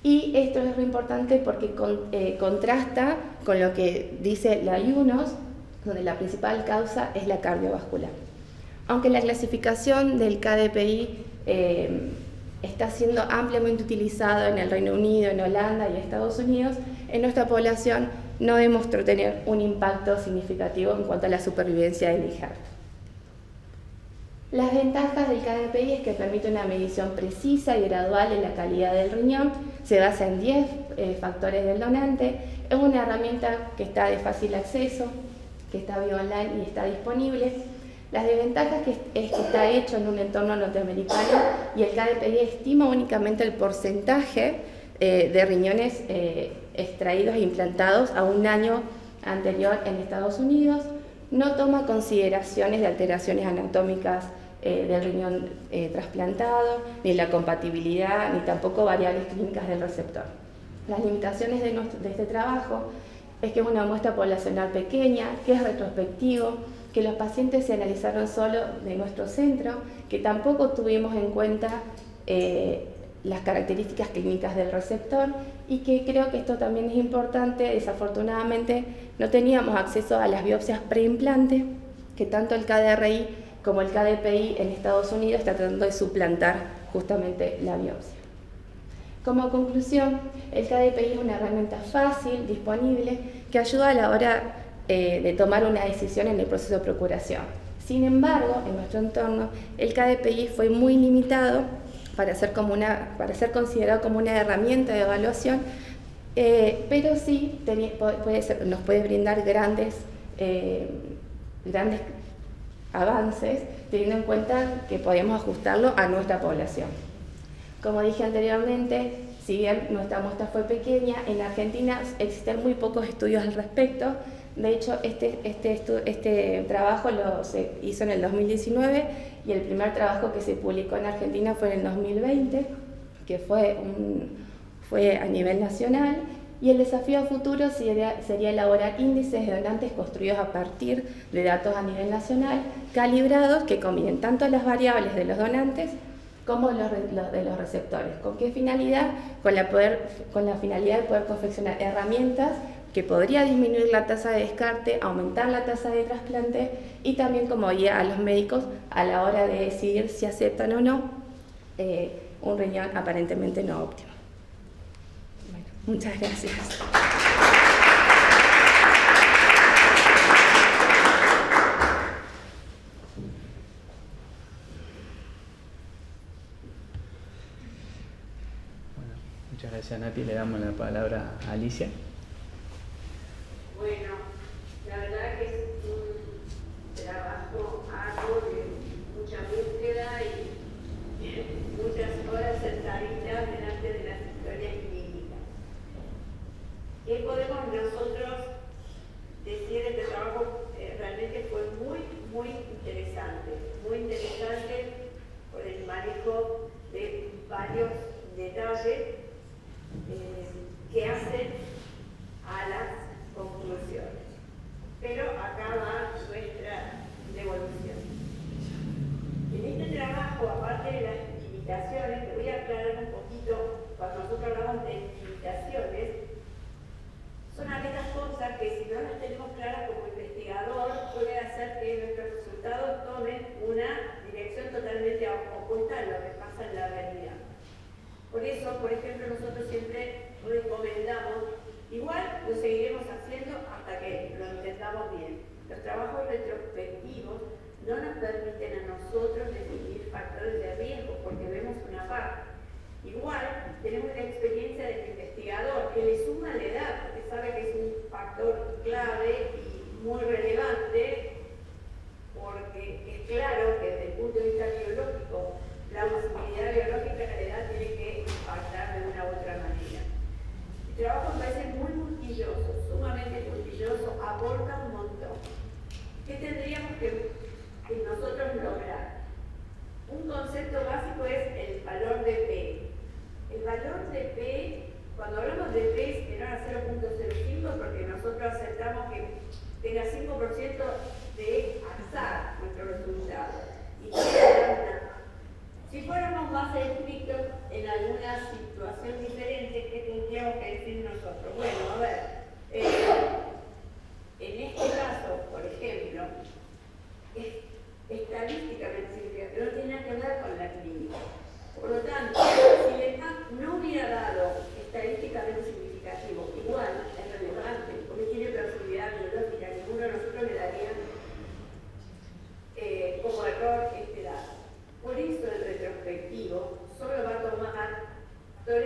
y esto es re importante porque contrasta con lo que dice la IUNOS, donde la principal causa es la cardiovascular. Aunque la clasificación del KDPI está siendo ampliamente utilizado en el Reino Unido, en Holanda y Estados Unidos, en nuestra población no demostró tener un impacto significativo en cuanto a la supervivencia del IGERT. Las ventajas del KDPI es que permite una medición precisa y gradual de la calidad del riñón, se basa en 10 factores del donante, es una herramienta que está de fácil acceso, que está vía online y está disponible. Las desventajas es que está hecho en un entorno norteamericano y el KDPI estima únicamente el porcentaje de riñones extraídos e implantados a un año anterior en Estados Unidos, no toma consideraciones de alteraciones anatómicas del riñón trasplantado, ni la compatibilidad, ni tampoco variables clínicas del receptor. Las limitaciones de este trabajo es que es una muestra poblacional pequeña, que es retrospectivo, que los pacientes se analizaron solo de nuestro centro, que tampoco tuvimos en cuenta las características clínicas del receptor y que creo que esto también es importante. Desafortunadamente no teníamos acceso a las biopsias preimplante, que tanto el KDRI como el KDPI en Estados Unidos está tratando de suplantar justamente la biopsia. Como conclusión, el KDPI es una herramienta fácil, disponible, que ayuda a la hora de tomar una decisión en el proceso de procuración. Sin embargo, en nuestro entorno, el KDPI fue muy limitado para ser considerado como una herramienta de evaluación, pero sí nos puede brindar grandes avances, teniendo en cuenta que podemos ajustarlo a nuestra población. Como dije anteriormente, si bien nuestra muestra fue pequeña, en Argentina existen muy pocos estudios al respecto. De hecho, este trabajo se hizo en el 2019 y el primer trabajo que se publicó en Argentina fue en el 2020, que fue a nivel nacional, y el desafío a futuro sería elaborar índices de donantes construidos a partir de datos a nivel nacional, calibrados, que combinen tanto las variables de los donantes como los de los receptores. ¿Con qué finalidad? Con la finalidad de poder confeccionar herramientas que podría disminuir la tasa de descarte, aumentar la tasa de trasplante y también como guía a los médicos a la hora de decidir si aceptan o no un riñón aparentemente no óptimo. Bueno, muchas gracias. Muchas gracias, Nati. Le damos la palabra a Alicia. Bueno, la verdad que es un trabajo arduo de mucha búsqueda y muchas horas sentaditas delante de las historias clínicas. ¿Qué podemos nosotros decir de este trabajo? Realmente fue muy interesante por el manejo de varios detalles que hacen a las conclusiones. Pero acá va nuestra devolución. En este trabajo, aparte de las limitaciones, te voy a aclarar un poquito, cuando nosotros hablamos de limitaciones, son aquellas cosas que si no las tenemos claras como investigador, puede hacer que nuestros resultados tomen una dirección totalmente opuesta a lo que pasa en la realidad. Por eso, por ejemplo, nosotros siempre recomendamos, igual lo seguiremos haciendo hasta que lo intentamos bien. Los trabajos retrospectivos no nos permiten a nosotros definir factores de riesgo porque vemos una parte. Igual tenemos la experiencia del investigador que le suma la edad, porque sabe que es un factor clave y muy relevante, porque es claro que desde el punto de vista biológico, la posibilidad biológica de la edad tiene que impactar de una u otra manera. El trabajo me parece muy puntilloso, sumamente puntilloso, aporta un montón. ¿Qué tendríamos que nosotros lograr? Un concepto básico es el valor de P. El valor de P, cuando hablamos de P, es menor a 0.05 porque nosotros aceptamos que tenga 5% de azar nuestro resultado. Y si fuéramos más estrictos en alguna situación diferente, ¿qué tendríamos que decir nosotros? Bueno, a ver, en este caso, por ejemplo, es estadísticamente significativo, pero no tiene nada que ver con la clínica. Por lo tanto,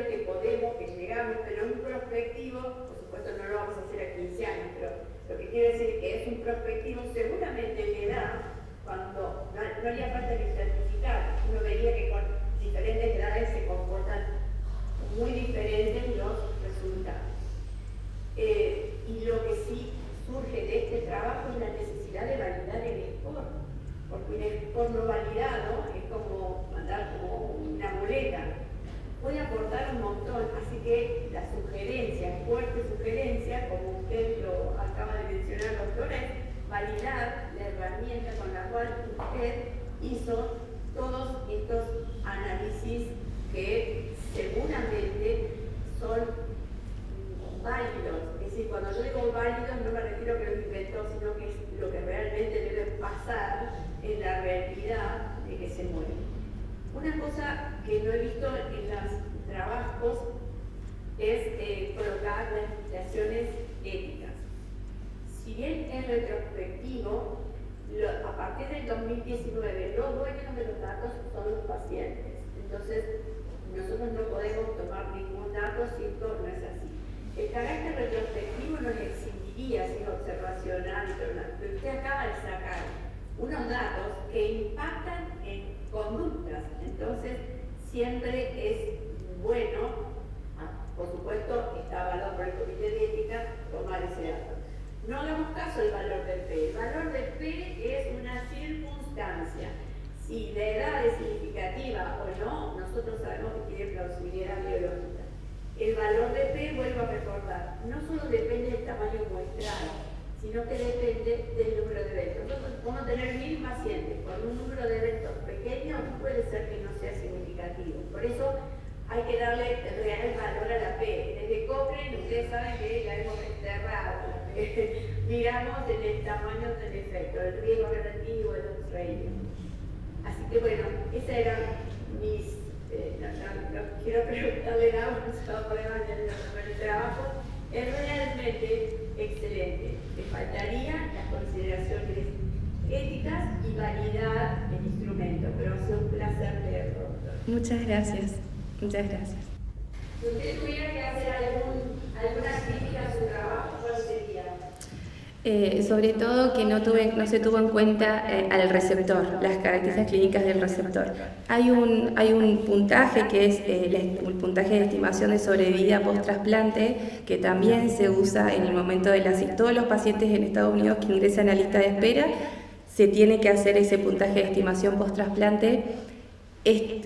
creo que podemos, que llegamos, pero un prospectivo, por supuesto no lo vamos a hacer a 15 años, pero lo que quiero decir es que es un prospectivo seguramente en edad, cuando no haría falta que certificar, uno vería que con diferentes edades se comportan muy diferentes los resultados. Y lo que sí surge de este trabajo es la necesidad de validar el score, porque un score no validado es como mandar como una muleta, puede aportar un montón, así que la sugerencia, fuerte sugerencia, como usted lo acaba de mencionar, doctora, es validar la herramienta con la cual usted hizo todos estos análisis que seguramente son válidos. Es decir, cuando yo digo válidos no me refiero a que los inventó, sino que es lo que realmente debe pasar en la realidad de que se muere. Una cosa que no he visto en los trabajos es colocar las implicaciones éticas. Si bien es retrospectivo, a partir del 2019 los dueños de los datos son los pacientes. Entonces, nosotros no podemos tomar ningún dato si esto no es así. El carácter retrospectivo nos exigiría, si es observacional, pero usted acaba de sacar unos datos que impactan en conductas. Entonces, siempre es bueno, por supuesto, está avalado por el Comité de Ética, tomar ese dato. No hagamos caso del valor del P. El valor del P es una circunstancia. Si la edad es significativa o no, nosotros sabemos que tiene plausibilidad biológica. El valor de P, vuelvo a recordar, no solo depende del tamaño muestral, sino que depende del número de eventos. Nosotros podemos tener 1000 pacientes con un número de eventos pequeño, puede ser que no sea significativo. Por eso hay que darle el real valor a la P. Desde Cochrane, ustedes saben que la hemos enterrado. Miramos en el tamaño del efecto, el riesgo relativo, el odds ratio. Así que bueno, esas eran mis... no quiero preguntarle nada, porque se va a poner el trabajo. Es realmente excelente. Le faltarían las consideraciones éticas y validar el instrumento, pero ha sido un placer leerlo. Muchas gracias. Muchas gracias. Si usted tuviera que hacer alguna crítica a su trabajo, ¿cuál sería? Sobre todo que no se tuvo en cuenta al receptor, las características clínicas del receptor. Hay un puntaje que es el puntaje de estimación de sobrevida post-trasplante, que también se usa en el momento de todos los pacientes en Estados Unidos que ingresan a lista de espera, se tiene que hacer ese puntaje de estimación post-trasplante.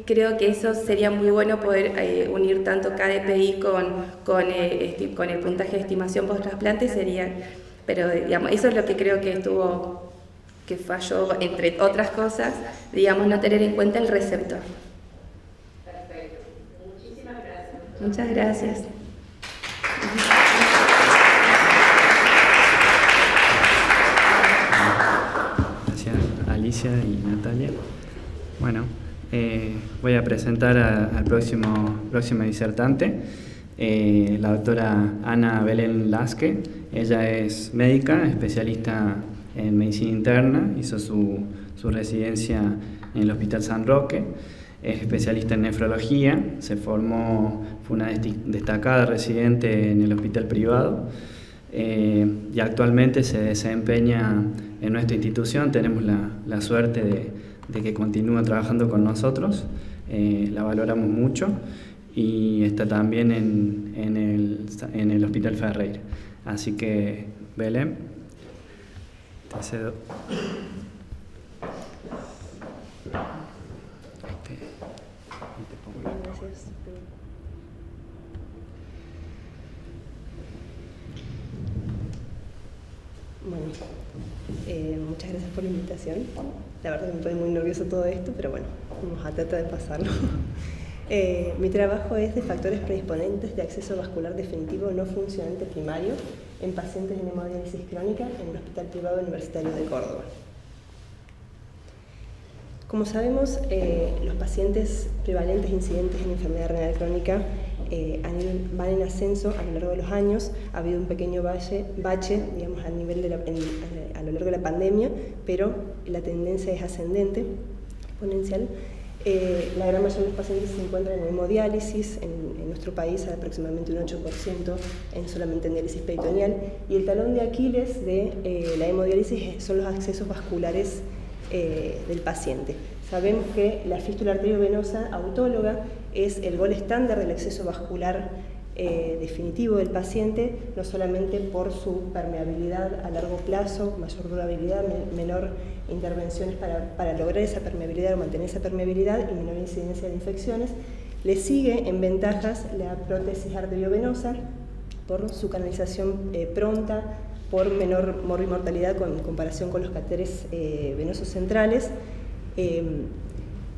Creo que eso sería muy bueno poder unir tanto KDPI con el puntaje de estimación post-trasplante, pero digamos, eso es lo que creo que falló, entre otras cosas, digamos, no tener en cuenta el receptor. Perfecto. Muchísimas gracias. Muchas gracias. Gracias, Alicia y Natalia. Bueno, voy a presentar al próximo disertante, la doctora Ana Belén Lasque. Ella es médica, especialista en medicina interna, hizo su residencia en el Hospital San Roque, es especialista en nefrología, fue una destacada residente en el hospital privado y actualmente se desempeña en nuestra institución. Tenemos la suerte de que continúa trabajando con nosotros, la valoramos mucho, y está también en el Hospital Ferreira. Así que, Belén, te cedo. Gracias. Bueno, muchas gracias por la invitación. La verdad que me pone muy nervioso todo esto, pero bueno, vamos a tratar de pasarlo. Mi trabajo es de factores predisponentes de acceso vascular definitivo no funcionante primario en pacientes en hemodiálisis crónica en un hospital privado universitario de Córdoba. Como sabemos, los pacientes prevalentes incidentes en enfermedad renal crónica van en ascenso a lo largo de los años. Ha habido un pequeño bache, digamos, a lo largo de la pandemia, pero la tendencia es ascendente, exponencial. La gran mayoría de los pacientes se encuentran en hemodiálisis, en nuestro país hay aproximadamente un 8% solamente en diálisis peritoneal, y el talón de Aquiles de la hemodiálisis son los accesos vasculares del paciente. Sabemos que la fístula arteriovenosa autóloga es el gol estándar del acceso vascular definitivo del paciente, no solamente por su permeabilidad a largo plazo, mayor durabilidad, menor intervenciones para lograr esa permeabilidad o mantener esa permeabilidad y menor incidencia de infecciones. Le sigue en ventajas la prótesis arteriovenosa por su canalización pronta, por menor morbi-mortalidad en comparación con los catéteres venosos centrales.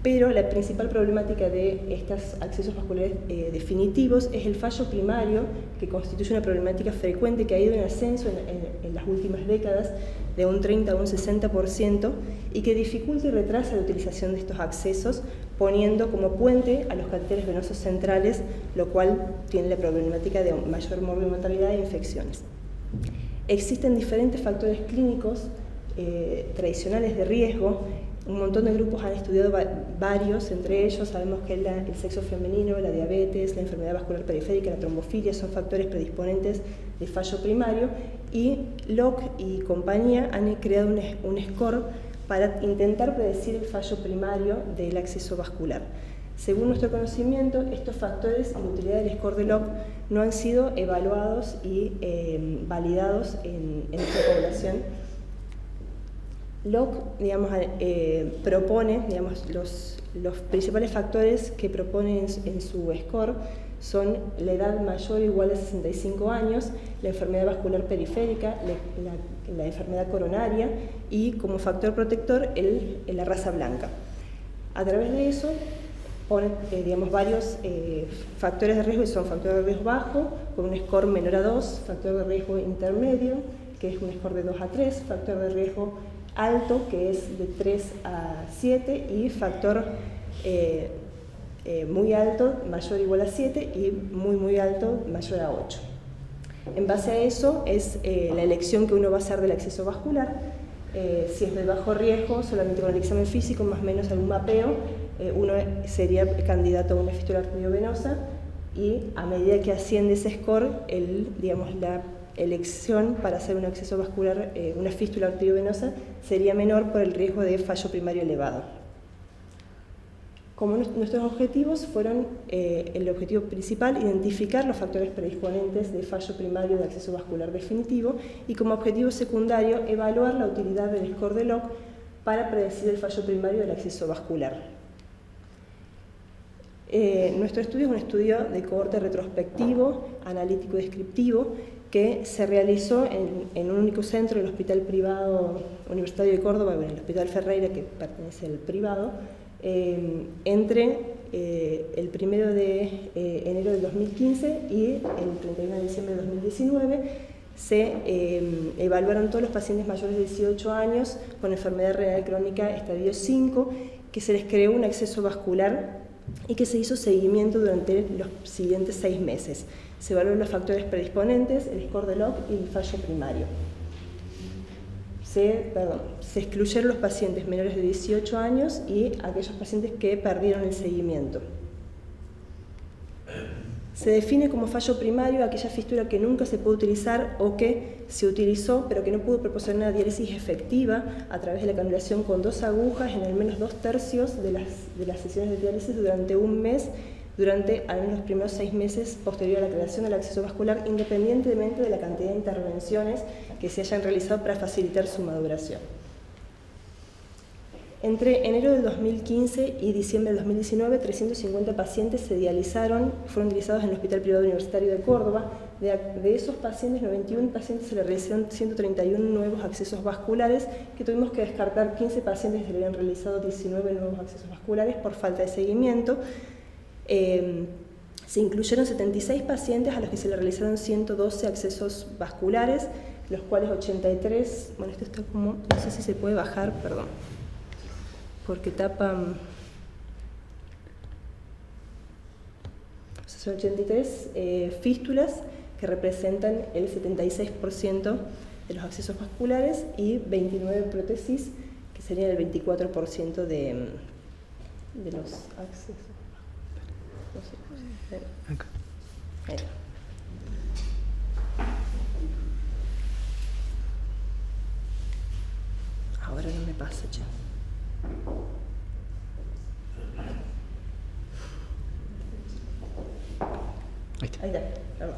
Pero la principal problemática de estos accesos vasculares definitivos es el fallo primario, que constituye una problemática frecuente que ha ido en ascenso en las últimas décadas de un 30 a un 60% y que dificulta y retrasa la utilización de estos accesos, poniendo como puente a los catéteres venosos centrales, lo cual tiene la problemática de mayor morbi-mortalidad e infecciones. Existen diferentes factores clínicos tradicionales de riesgo. Un montón de grupos han estudiado varios, entre ellos sabemos que el sexo femenino, la diabetes, la enfermedad vascular periférica, la trombofilia son factores predisponentes de fallo primario, y Locke y compañía han creado un score para intentar predecir el fallo primario del acceso vascular. Según nuestro conocimiento, estos factores y la utilidad del score de Locke no han sido evaluados y validados en nuestra población. Locke, propone, los principales factores que propone en su score son la edad mayor o igual a 65 años, la enfermedad vascular periférica, la enfermedad coronaria y como factor protector la raza blanca. A través de eso pone varios factores de riesgo, y son factor de riesgo bajo, con un score menor a 2, factor de riesgo intermedio, que es un score de 2 a 3, factor de riesgo alto, que es de 3 a 7, y factor muy alto, mayor o igual a 7, y muy alto, mayor a 8. En base a eso es la elección que uno va a hacer del acceso vascular. Si es de bajo riesgo, solamente con el examen físico, más o menos algún mapeo, uno sería candidato a una fístula arteriovenosa, y a medida que asciende ese score, la elección para hacer un acceso vascular, una fístula arteriovenosa, sería menor por el riesgo de fallo primario elevado. Como nuestros objetivos fueron, el objetivo principal, identificar los factores predisponentes de fallo primario de acceso vascular definitivo, y como objetivo secundario, evaluar la utilidad del score de Locke para predecir el fallo primario del acceso vascular. Nuestro estudio es un estudio de cohorte retrospectivo, analítico y descriptivo, que se realizó en un único centro, el Hospital Privado Universitario de Córdoba, el Hospital Ferreira, que pertenece al privado, entre el 1 de enero del 2015 y el 31 de diciembre de 2019. Se evaluaron todos los pacientes mayores de 18 años con enfermedad renal crónica estadio 5, que se les creó un acceso vascular y que se hizo seguimiento durante los siguientes 6 meses. Se evaluaron los factores predisponentes, el score de Locke y el fallo primario. Se excluyeron los pacientes menores de 18 años y aquellos pacientes que perdieron el seguimiento. Se define como fallo primario aquella fístula que nunca se puede utilizar o que se utilizó pero que no pudo proporcionar una diálisis efectiva a través de la canulación con 2 agujas en al menos 2/3 de las sesiones de diálisis durante un mes, durante al menos los primeros 6 meses posterior a la creación del acceso vascular, independientemente de la cantidad de intervenciones que se hayan realizado para facilitar su maduración. Entre enero del 2015 y diciembre del 2019, 350 pacientes se dializaron, fueron dializados en el Hospital Privado Universitario de Córdoba. De esos pacientes, 91 pacientes se le realizaron 131 nuevos accesos vasculares, que tuvimos que descartar 15 pacientes que se le habían realizado 19 nuevos accesos vasculares por falta de seguimiento. Se incluyeron 76 pacientes a los que se le realizaron 112 accesos vasculares, los cuales 83, bueno, esto está como, no sé si se puede bajar, perdón, porque tapan, son 83 fístulas que representan el 76% de los accesos vasculares y 29 prótesis que serían el 24% de de los accesos. No sé. Acá. Ahí. Ahora no me pasa ya. Ahí está. Perdón.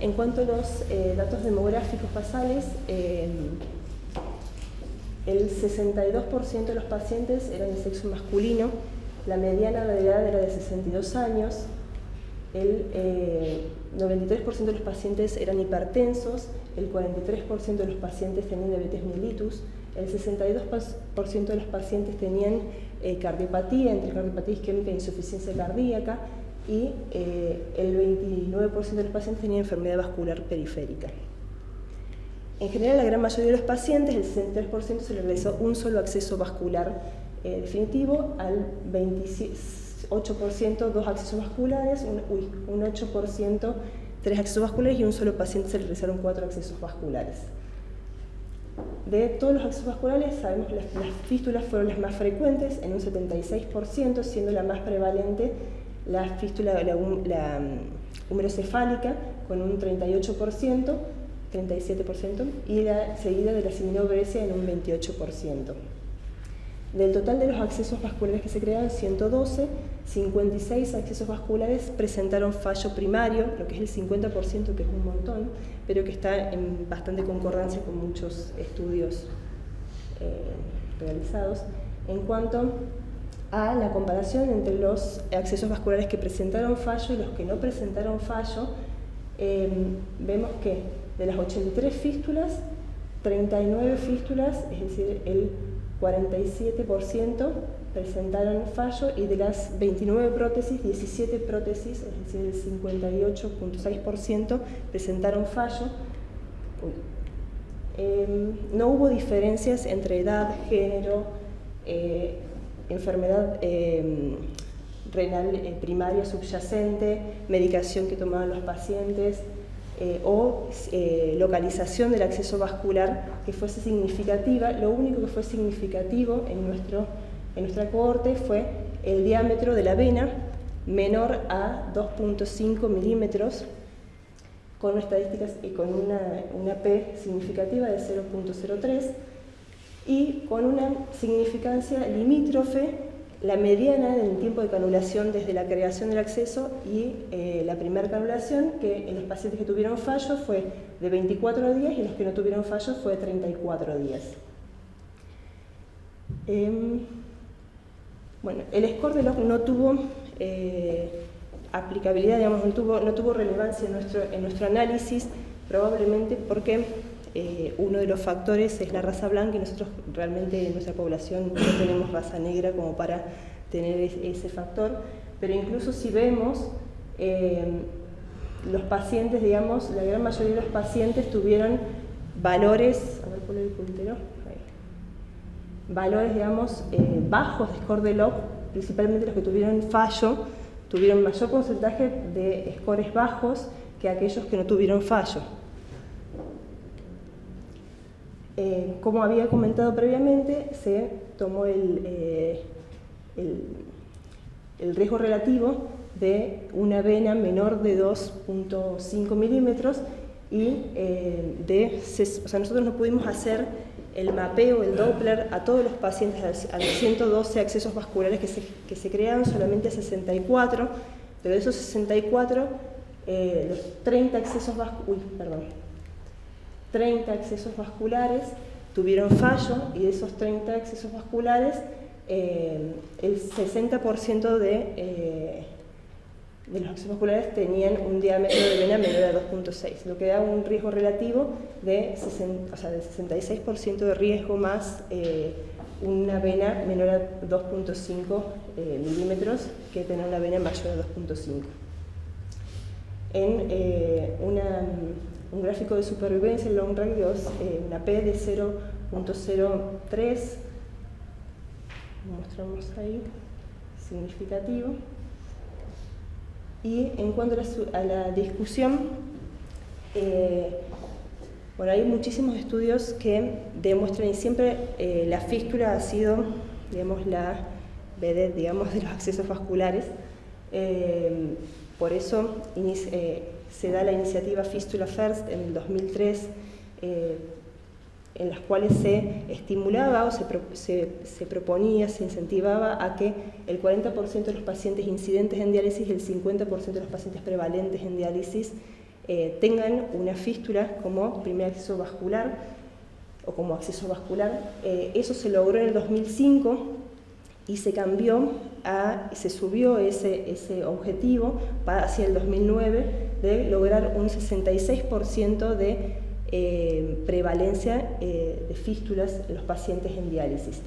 En cuanto a los datos demográficos basales, el 62% de los pacientes eran de sexo masculino, la mediana de edad era de 62 años, el 93% de los pacientes eran hipertensos, el 43% de los pacientes tenían diabetes mellitus, el 62% de los pacientes tenían cardiopatía, entre cardiopatía isquémica e insuficiencia cardíaca, y el 29% de los pacientes tenían enfermedad vascular periférica. En general, la gran mayoría de los pacientes, el 63%, se les realizó un solo acceso vascular definitivo, al 28% dos accesos vasculares, un 8% tres accesos vasculares, y un solo paciente se le realizaron 4 accesos vasculares. De todos los accesos vasculares, sabemos que las fístulas fueron las más frecuentes, en un 76%, siendo la más prevalente la fístula, la húmerocefálica, con un 38%, 37%, y la seguida de la siminobresia en un 28%. Del total de los accesos vasculares que se crearon, 112, 56 accesos vasculares presentaron fallo primario, lo que es el 50%, que es un montón, pero que está en bastante concordancia con muchos estudios realizados. En cuanto a la comparación entre los accesos vasculares que presentaron fallo y los que no presentaron fallo, vemos que de las 83 fístulas, 39 fístulas, es decir, el 47% presentaron fallo, y de las 29 prótesis, 17 prótesis, es decir, el 58.6% presentaron fallo. No hubo diferencias entre edad, género, enfermedad renal primaria subyacente, medicación que tomaban los pacientes, o localización del acceso vascular que fuese significativa. Lo único que fue significativo en nuestra cohorte fue el diámetro de la vena menor a 2.5 milímetros, con estadísticas y con una P significativa de 0.03, y con una significancia limítrofe, la mediana del tiempo de canulación desde la creación del acceso y la primera canulación, que en los pacientes que tuvieron fallo fue de 24 días, y en los que no tuvieron fallo fue de 34 días. Bueno, el score de Locke no tuvo aplicabilidad, digamos, no tuvo relevancia en nuestro análisis, probablemente porque uno de los factores es la raza blanca, y nosotros realmente en nuestra población no tenemos raza negra como para tener ese factor. Pero incluso si vemos, los pacientes, digamos, la gran mayoría de los pacientes tuvieron valores, a ver, ponle el puntero, ahí. Valores, digamos, bajos de score de Locke, principalmente los que tuvieron fallo, tuvieron mayor porcentaje de scores bajos que aquellos que no tuvieron fallo. Como había comentado previamente, se tomó el riesgo relativo de una vena menor de 2.5 milímetros, y o sea, nosotros no pudimos hacer el mapeo, el Doppler, a todos los pacientes, a los 112 accesos vasculares que se crearon, solamente a 64, pero de esos 64, los 30 accesos vasculares tuvieron fallo, y de esos 30 accesos vasculares, el 60% de los accesos vasculares tenían un diámetro de vena menor a 2.6, lo que da un riesgo relativo de 66% de riesgo, más una vena menor a 2.5 milímetros que tener una vena mayor a 2.5. En un gráfico de supervivencia, el long rank, una P de 0.03, mostramos ahí, significativo. Y en cuanto a la discusión, bueno, hay muchísimos estudios que demuestran, y siempre la fístula ha sido, digamos, vedet, digamos, de los accesos vasculares. Por eso se da la iniciativa Fistula First en el 2003, en las cuales se estimulaba o se proponía, se incentivaba a que el 40% de los pacientes incidentes en diálisis y el 50% de los pacientes prevalentes en diálisis tengan una fístula como primer acceso vascular o como acceso vascular. Eso se logró en el 2005 y se cambió, se subió ese objetivo hacia el 2009 de lograr un 66% de prevalencia de fístulas en los pacientes en diálisis.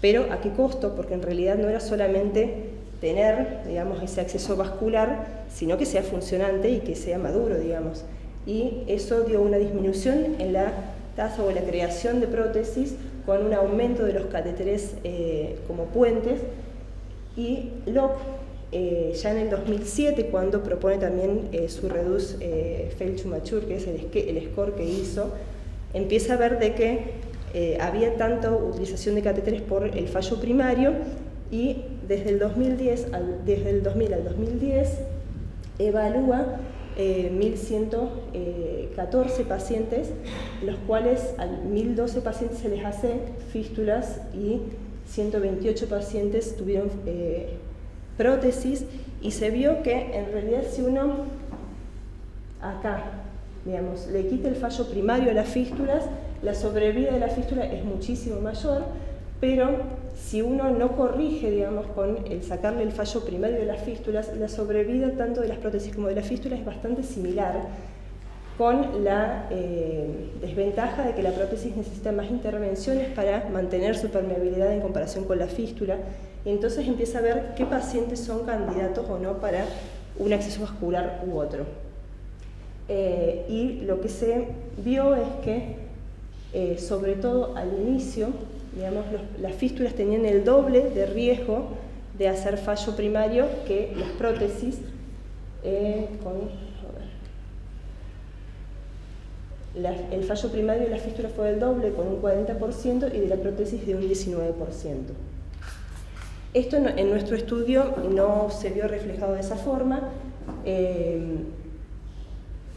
Pero ¿a qué costo? Porque en realidad no era solamente tener, digamos, ese acceso vascular, sino que sea funcionante y que sea maduro, digamos. Y eso dio una disminución en la tasa o la creación de prótesis con un aumento de los catéteres como puentes. Y Locke, ya en el 2007, cuando propone también su Reduce Fail to Mature, que es el score que hizo, empieza a ver de que había tanta utilización de catéteres por el fallo primario, y desde el 2000 al 2010 evalúa 1.114 pacientes, los cuales a 1.012 pacientes se les hace fístulas y 128 pacientes tuvieron prótesis, y se vio que en realidad si uno acá, digamos, le quita el fallo primario a las fístulas, la sobrevida de la fístula es muchísimo mayor, pero si uno no corrige, digamos, con el sacarle el fallo primario de las fístulas, la sobrevida tanto de las prótesis como de las fístulas es bastante similar, con la desventaja de que la prótesis necesita más intervenciones para mantener su permeabilidad en comparación con la fístula. Y entonces empieza a ver qué pacientes son candidatos o no para un acceso vascular u otro. Y lo que se vio es que, sobre todo al inicio, digamos, las fístulas tenían el doble de riesgo de hacer fallo primario que las prótesis, el fallo primario de la fístula fue del doble, con un 40%, y de la prótesis de un 19%. Esto en nuestro estudio no se vio reflejado de esa forma,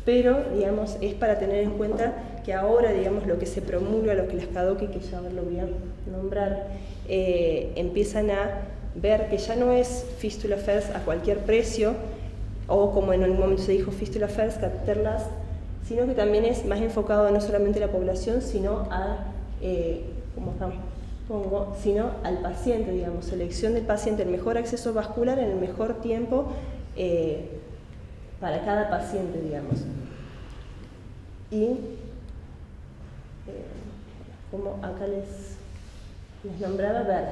pero, digamos, es para tener en cuenta que ahora, digamos, lo que se promulga, lo que las CADOCI, que ya lo voy a nombrar, empiezan a ver que ya no es Fistula First a cualquier precio, o como en algún momento se dijo Fistula First, Catheter Last, sino que también es más enfocado no solamente a la población, sino sino al paciente, digamos, selección del paciente, el mejor acceso vascular en el mejor tiempo para cada paciente, digamos. Y como acá les nombraba, ver,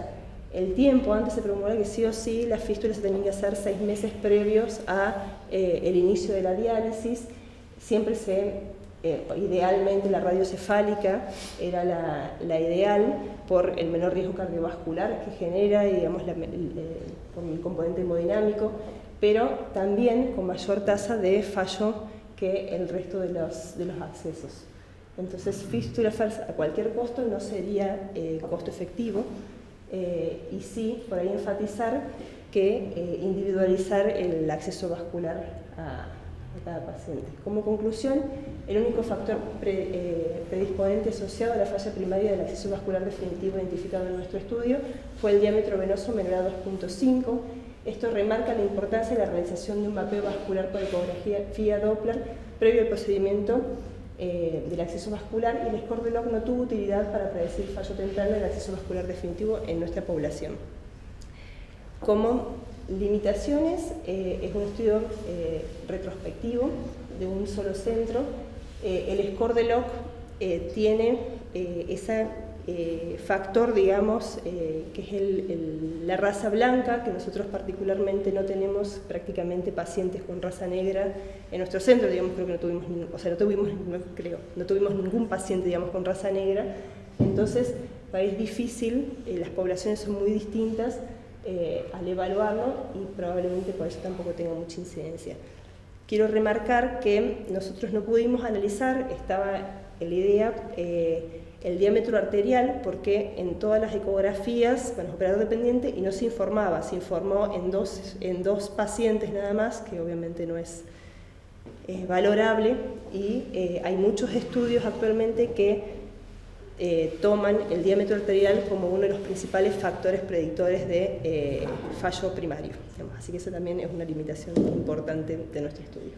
el tiempo, antes se promulgaba que sí o sí las fístulas se tenían que hacer 6 meses previos a el inicio de la diálisis. Siempre idealmente la radiocefálica era la ideal por el menor riesgo cardiovascular que genera, y, digamos, por el componente hemodinámico, pero también con mayor tasa de fallo que el resto de los accesos. Entonces, Fistula First a cualquier costo no sería costo efectivo, y sí, por ahí enfatizar que individualizar el acceso vascular a cada paciente. Como conclusión, el único factor predisponente asociado a la falla primaria del acceso vascular definitivo identificado en nuestro estudio fue el diámetro venoso menor a 2.5. Esto remarca la importancia de la realización de un mapeo vascular por ecografía Doppler previo al procedimiento del acceso vascular, y el score de Locke no tuvo utilidad para predecir fallo temprano del acceso vascular definitivo en nuestra población. Como limitaciones, es un estudio retrospectivo de un solo centro. El score de Locke tiene ese factor, digamos, que es la raza blanca, que nosotros particularmente no tenemos prácticamente pacientes con raza negra en nuestro centro, digamos, creo que no tuvimos ningún paciente, digamos, con raza negra. Entonces, es difícil, las poblaciones son muy distintas al evaluarlo, y probablemente por eso tampoco tenga mucha incidencia. Quiero remarcar que nosotros no pudimos analizar, estaba la idea, el diámetro arterial, porque en todas las ecografías, bueno, es operador dependiente y no se informaba, se informó en dos pacientes nada más, que obviamente no es valorable, y hay muchos estudios actualmente que toman el diámetro arterial como uno de los principales factores predictores de fallo primario, digamos. Así que esa también es una limitación importante de nuestro estudio.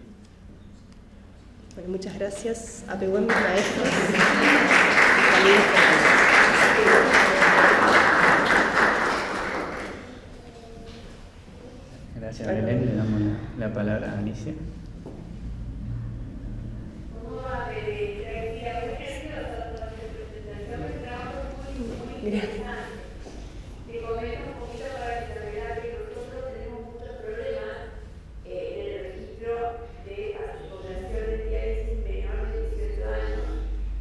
Bueno, muchas gracias. Apegüen mis maestros. Gracias, Belén. Le damos la palabra a Alicia. Gracias. Te comento un poquito para que se vea que nosotros tenemos muchos problemas en el registro de población de diálisis menor de 18 años,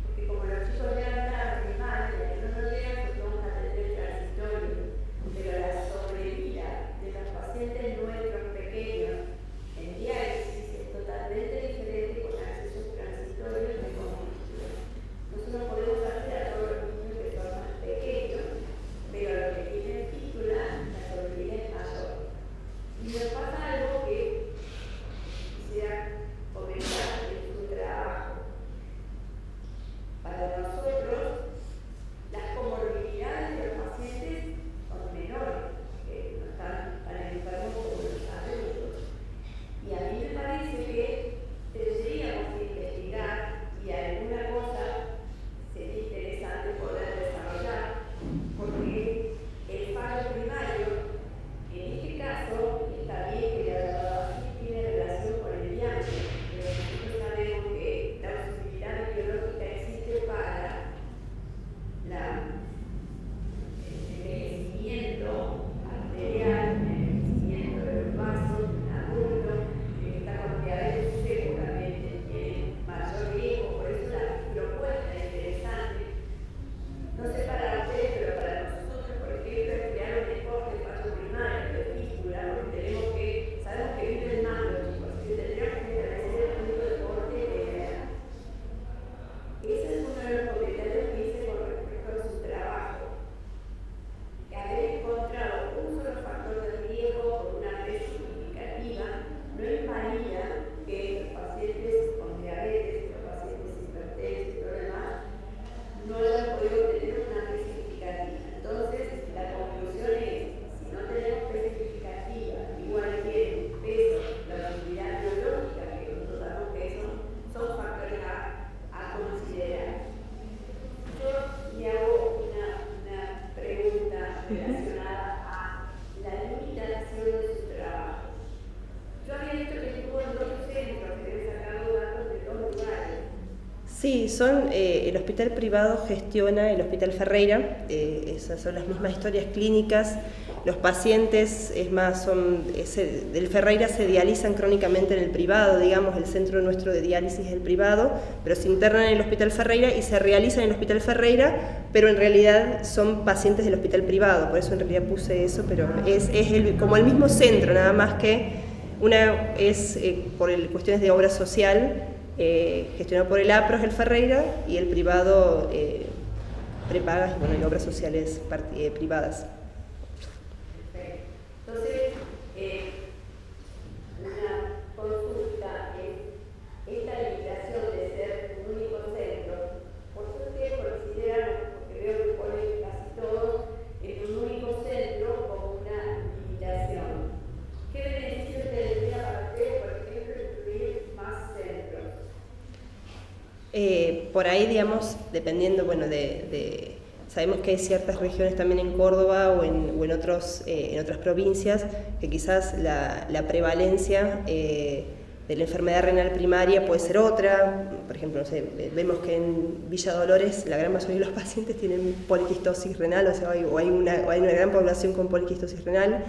porque como los chicos ya están mal, no nos llegan, pues vamos a atender el transitorio, pero la sobrevida de los pacientes nuestros pequeños en diálisis es totalmente diferente con accesos transitorios de constitución. Nosotros podemos hacer a todos los niños que son más pequeños, pero los que tienen título, la sobrevida es mayor. Y nos pasa algo que quisiera comentar, que es un trabajo. Para nosotros, las comorbilidades de los pacientes son menores, que no están tan enfermos como los adultos. Y a mí me parece que deberíamos investigar y alguna cosa sería interesante poder desarrollar, porque el fallo primario, en este caso, está bien que la graduación tiene relación con el diámetro, pero nosotros sabemos que la posibilidad biológica existe para el envejecimiento arterial, el envejecimiento de los vasos, en adultos, que esta cantidad de seguramente tiene mayor riesgo, por eso la propuesta es interesante. No sé para ustedes, pero para nosotros, por ejemplo, es crear un deporte de fallo primario, de fístula, porque tenemos que, sabemos que viven más los chicos, así que tendríamos que establecer un punto de deporte de edad. Ese es uno de los comentarios que hice con respecto a su trabajo. Haber encontrado un solo factor de riesgo por una red significativa no invalida que los pacientes con diabetes, los pacientes hipertensos y todo lo demás no hayan podido tener una red significativa. Entonces, la conclusión es, si no tenemos red significativa, igual que el peso, la actividad biológica, que nosotros damos que son factores a considerar. Yo le hago una pregunta relacionada a la limitación de su trabajo. Yo había visto que estuvo en 2 centros, que he sacado datos de 2 lugares. Sí, el hospital privado gestiona el Hospital Ferreira, esas son las mismas historias clínicas, los pacientes, es más, del Ferreira se dializan crónicamente en el privado, digamos, el centro nuestro de diálisis es el privado, pero se internan en el Hospital Ferreira y se realizan en el Hospital Ferreira, pero en realidad son pacientes del hospital privado, por eso en realidad puse eso, pero es como el mismo centro, nada más que una es por cuestiones de obra social, gestionado por el APROS, el Ferreira, y el privado prepagas y obras sociales privadas. Entonces, una consulta es esta limitación de ser un único centro. ¿Por qué ustedes consideran, porque veo que ponen casi todos, en un único centro como una limitación? ¿Qué beneficios tendría para ustedes, por ejemplo, incluir más centros? Por ahí, digamos, dependiendo, sabemos que hay ciertas regiones también en Córdoba o en otras provincias que quizás la prevalencia de la enfermedad renal primaria puede ser otra. Por ejemplo, no sé, vemos que en Villa Dolores la gran mayoría de los pacientes tienen poliquistosis renal, o sea, hay una gran población con poliquistosis renal.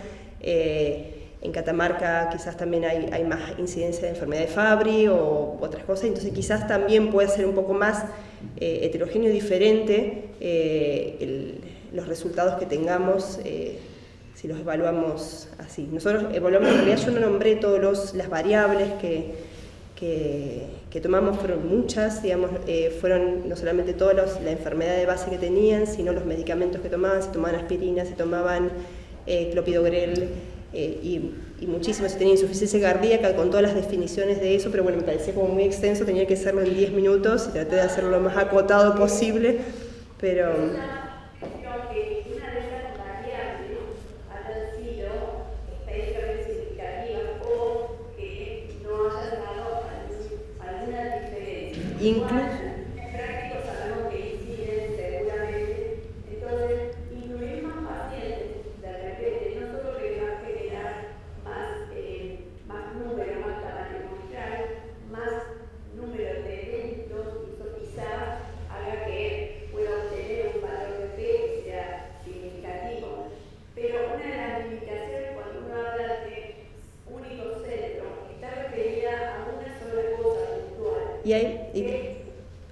En Catamarca quizás también hay más incidencia de enfermedad de Fabry o otras cosas, entonces quizás también puede ser un poco más heterogéneo y diferente los resultados que tengamos si los evaluamos así. Nosotros evaluamos, en realidad yo no nombré todas las variables que que tomamos fueron muchas, digamos, fueron no solamente toda la enfermedad de base que tenían, sino los medicamentos que tomaban, si tomaban aspirina, si tomaban clopidogrel y muchísimas, si tenían insuficiencia cardíaca, con todas las definiciones de eso, pero bueno, me parecía como muy extenso, tenía que hacerlo en 10 minutos y traté de hacerlo lo más acotado posible, pero... Incluso prácticos sabemos que inciden seguramente, entonces incluir más pacientes de repente no solo que va a generar más número, más tamaño muestral, más número de eventos, y eso quizás haga que pueda obtener un valor de P que sea significativo. Pero una de las limitaciones cuando uno habla de único centro está referida a una sola cosa puntual. Y hay,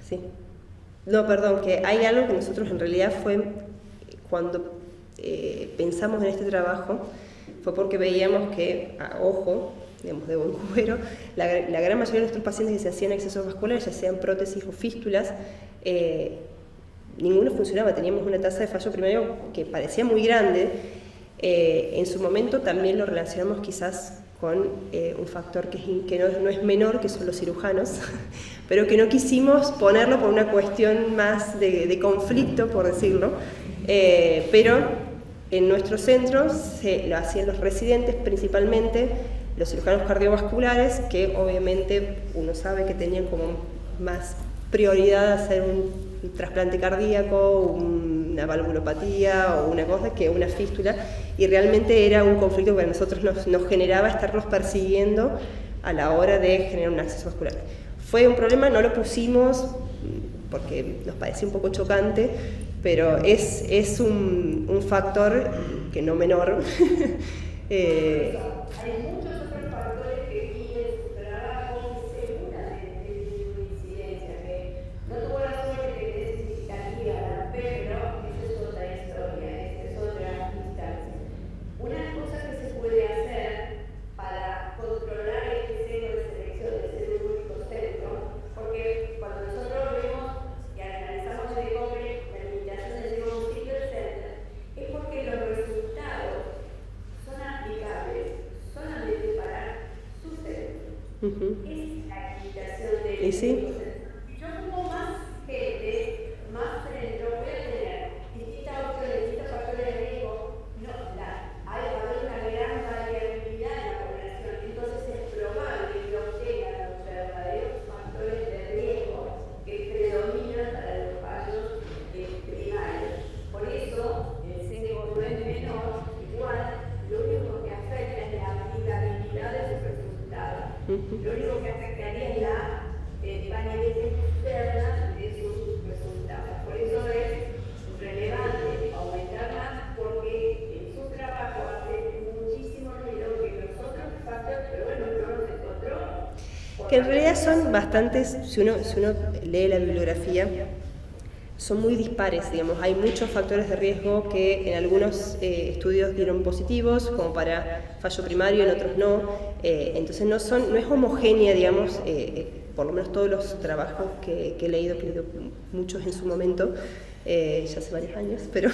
sí. No, perdón, que hay algo que nosotros en realidad fue cuando pensamos en este trabajo, fue porque veíamos que, a ojo, digamos, de buen cubero, la gran mayoría de nuestros pacientes que se hacían accesos vasculares, ya sean prótesis o fístulas, ninguno funcionaba. Teníamos una tasa de fallo primario que parecía muy grande. En su momento también lo relacionamos quizás con un factor que no es menor, que son los cirujanos, pero que no quisimos ponerlo por una cuestión más de conflicto, por decirlo, pero en nuestros centros lo hacían los residentes, principalmente los cirujanos cardiovasculares, que obviamente uno sabe que tenían como más prioridad hacer un trasplante cardíaco, una valvulopatía o una cosa que una fístula, y realmente era un conflicto que a nosotros nos generaba estarlos persiguiendo a la hora de generar un acceso vascular. Fue un problema, no lo pusimos porque nos parecía un poco chocante, pero es un factor que no menor. Hay muchos otros factores que piden su trabajo y seguramente tienen una incidencia, que no tuvo la suerte que es significativa, pero esa es otra historia, esa es otra instancia. Una cosa que se puede hacer para controlar este sesgo de selección de ser un único centro, porque cuando nosotros vemos y analizamos el ECOPRE, la limitación del single center, es porque los resultados son aplicables solamente para su centro. Es la limitación del sí. Si yo pongo más gente, más centro, voy a tener distintas opciones, distintos factores de riesgo. Hay una gran variabilidad en la población, entonces es probable que obtengan los verdaderos factores de riesgo que predominan para los fallos primarios. Por eso, el sesgo no es menor, igual, lo único que afecta es la aplicabilidad de sus resultados. Lo único que afectaría es la validez externa de sus resultados. Por eso es relevante aumentar más, porque en su trabajo hace muchísimo ruido que los otros factores, pero bueno, no los encontró. Que en realidad son bastantes, si uno lee la bibliografía, son muy dispares, digamos. Hay muchos factores de riesgo que en algunos estudios dieron positivos, como para fallo primario, en otros no. Entonces no es homogénea, digamos, por lo menos todos los trabajos que he leído muchos en su momento, ya hace varios años, pero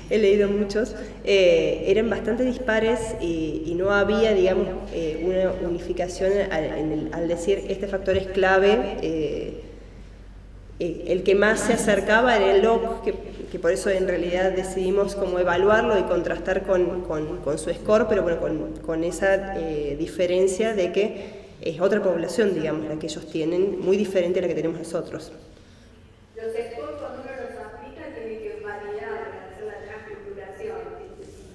he leído muchos, eran bastante dispares y no había, digamos, una unificación al decir este factor es clave. El que más se acercaba era el LOC, que por eso en realidad decidimos como evaluarlo y contrastar con su score, pero bueno, con esa diferencia de que es otra población, digamos, la que ellos tienen, muy diferente a la que tenemos nosotros. Los scores cuando uno los aplica tienen que validar para hacer la transculturación.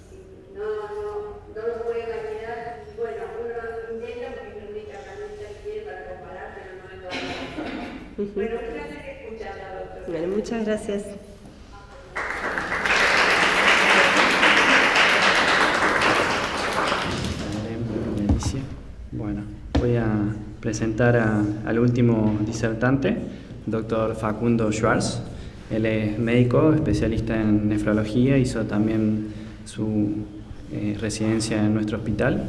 Si no lo puede validar, y bueno, uno intenta porque es la única herramienta que tiene para comparar, pero no es todo. Bueno, un placer escucharla, doctor. Bueno, muchas gracias. Bueno, voy a presentar al último disertante, doctor Facundo Schwarz. Él es médico, especialista en nefrología, hizo también su residencia en nuestro hospital.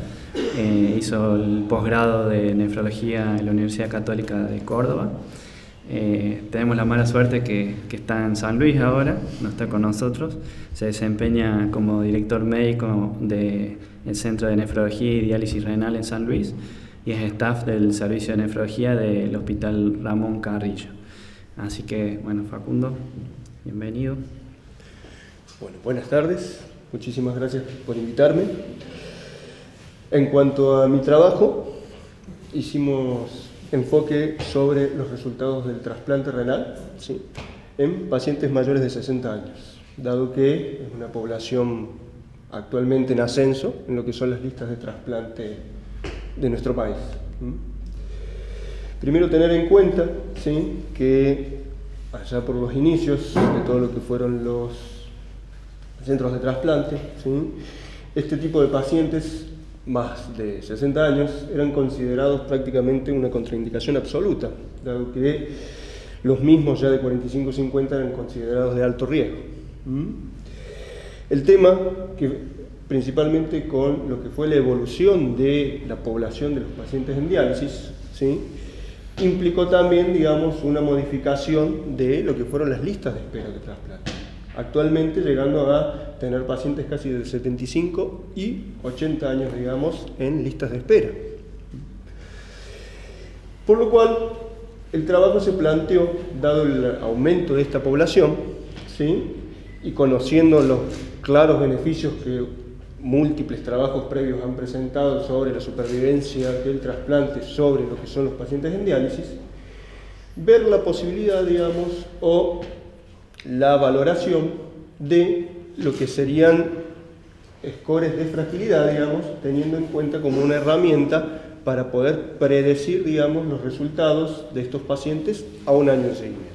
hizo el posgrado de nefrología en la Universidad Católica de Córdoba. Tenemos la mala suerte que está en San Luis ahora, no está con nosotros. Se desempeña como director médico del Centro de Nefrología y Diálisis Renal en San Luis y es staff del Servicio de Nefrología del Hospital Ramón Carrillo. Así que, bueno, Facundo, bienvenido. Bueno, buenas tardes, muchísimas gracias por invitarme. En cuanto a mi trabajo, hicimos enfoque sobre los resultados del trasplante renal, ¿sí?, en pacientes mayores de 60 años, dado que es una población actualmente en ascenso en lo que son las listas de trasplante de nuestro país. Primero tener en cuenta, ¿sí?, que allá por los inicios de todo lo que fueron los centros de trasplante, ¿sí?, este tipo de pacientes más de 60 años eran considerados prácticamente una contraindicación absoluta, dado que los mismos ya de 45-50 eran considerados de alto riesgo. El tema, que principalmente con lo que fue la evolución de la población de los pacientes en diálisis, ¿sí?, implicó también, digamos, una modificación de lo que fueron las listas de espera de trasplante. Actualmente llegando a tener pacientes casi de 75 y 80 años, digamos, en listas de espera. Por lo cual, el trabajo se planteó, dado el aumento de esta población, ¿sí?, y conociendo los claros beneficios que múltiples trabajos previos han presentado sobre la supervivencia del trasplante sobre lo que son los pacientes en diálisis, ver la posibilidad, digamos, o la valoración de lo que serían scores de fragilidad, digamos, teniendo en cuenta como una herramienta para poder predecir, digamos, los resultados de estos pacientes a un año de seguimiento.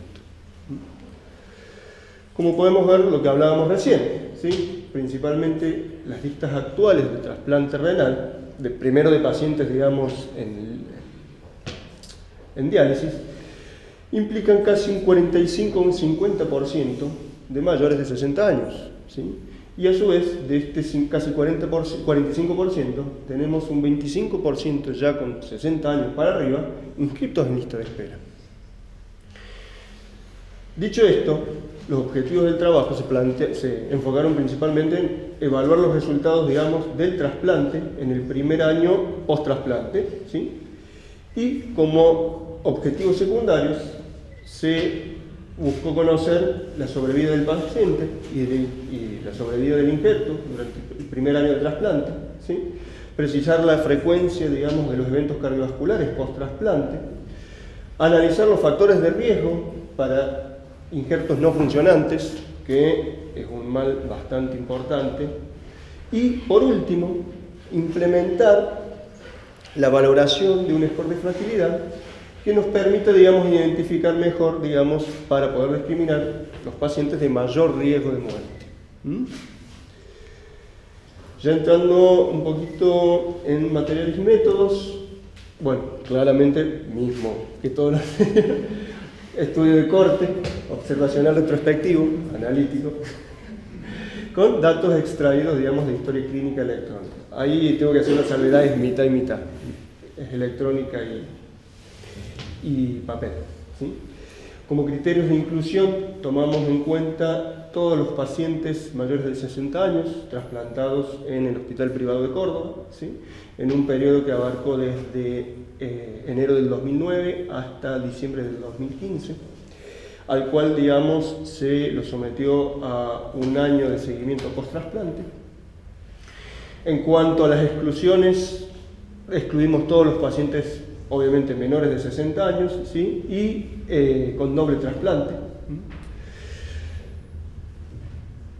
Como podemos ver, lo que hablábamos recién, ¿sí?, principalmente las listas actuales de trasplante renal, primero de pacientes, digamos, en diálisis, implican casi un 45 o un 50% de mayores de 60 años, ¿sí? Y a su vez, de este casi 45%, tenemos un 25% ya con 60 años para arriba inscritos en lista de espera. Dicho esto, los objetivos del trabajo se enfocaron principalmente en evaluar los resultados, digamos, del trasplante en el primer año post-trasplante, ¿sí? Y como objetivos secundarios se buscó conocer la sobrevida del paciente y la sobrevida del injerto durante el primer año de trasplante, ¿sí?, precisar la frecuencia, digamos, de los eventos cardiovasculares post-trasplante, analizar los factores de riesgo para injertos no funcionantes, que es un mal bastante importante, y por último, implementar la valoración de un score de fragilidad que nos permite, digamos, identificar mejor, digamos, para poder discriminar los pacientes de mayor riesgo de muerte. Ya entrando un poquito en materiales y métodos, bueno, claramente mismo que todos los estudio de corte, observacional retrospectivo, analítico, con datos extraídos, digamos, de historia clínica electrónica. Ahí tengo que hacer una salvedad, es mitad y mitad, es electrónica y papel, ¿sí? Como criterios de inclusión tomamos en cuenta todos los pacientes mayores de 60 años trasplantados en el Hospital Privado de Córdoba, ¿sí?, en un periodo que abarcó desde enero del 2009 hasta diciembre del 2015, al cual, digamos, se lo sometió a un año de seguimiento post-trasplante. En cuanto a las exclusiones, excluimos todos los pacientes, obviamente menores de 60 años, ¿sí?, y con doble trasplante.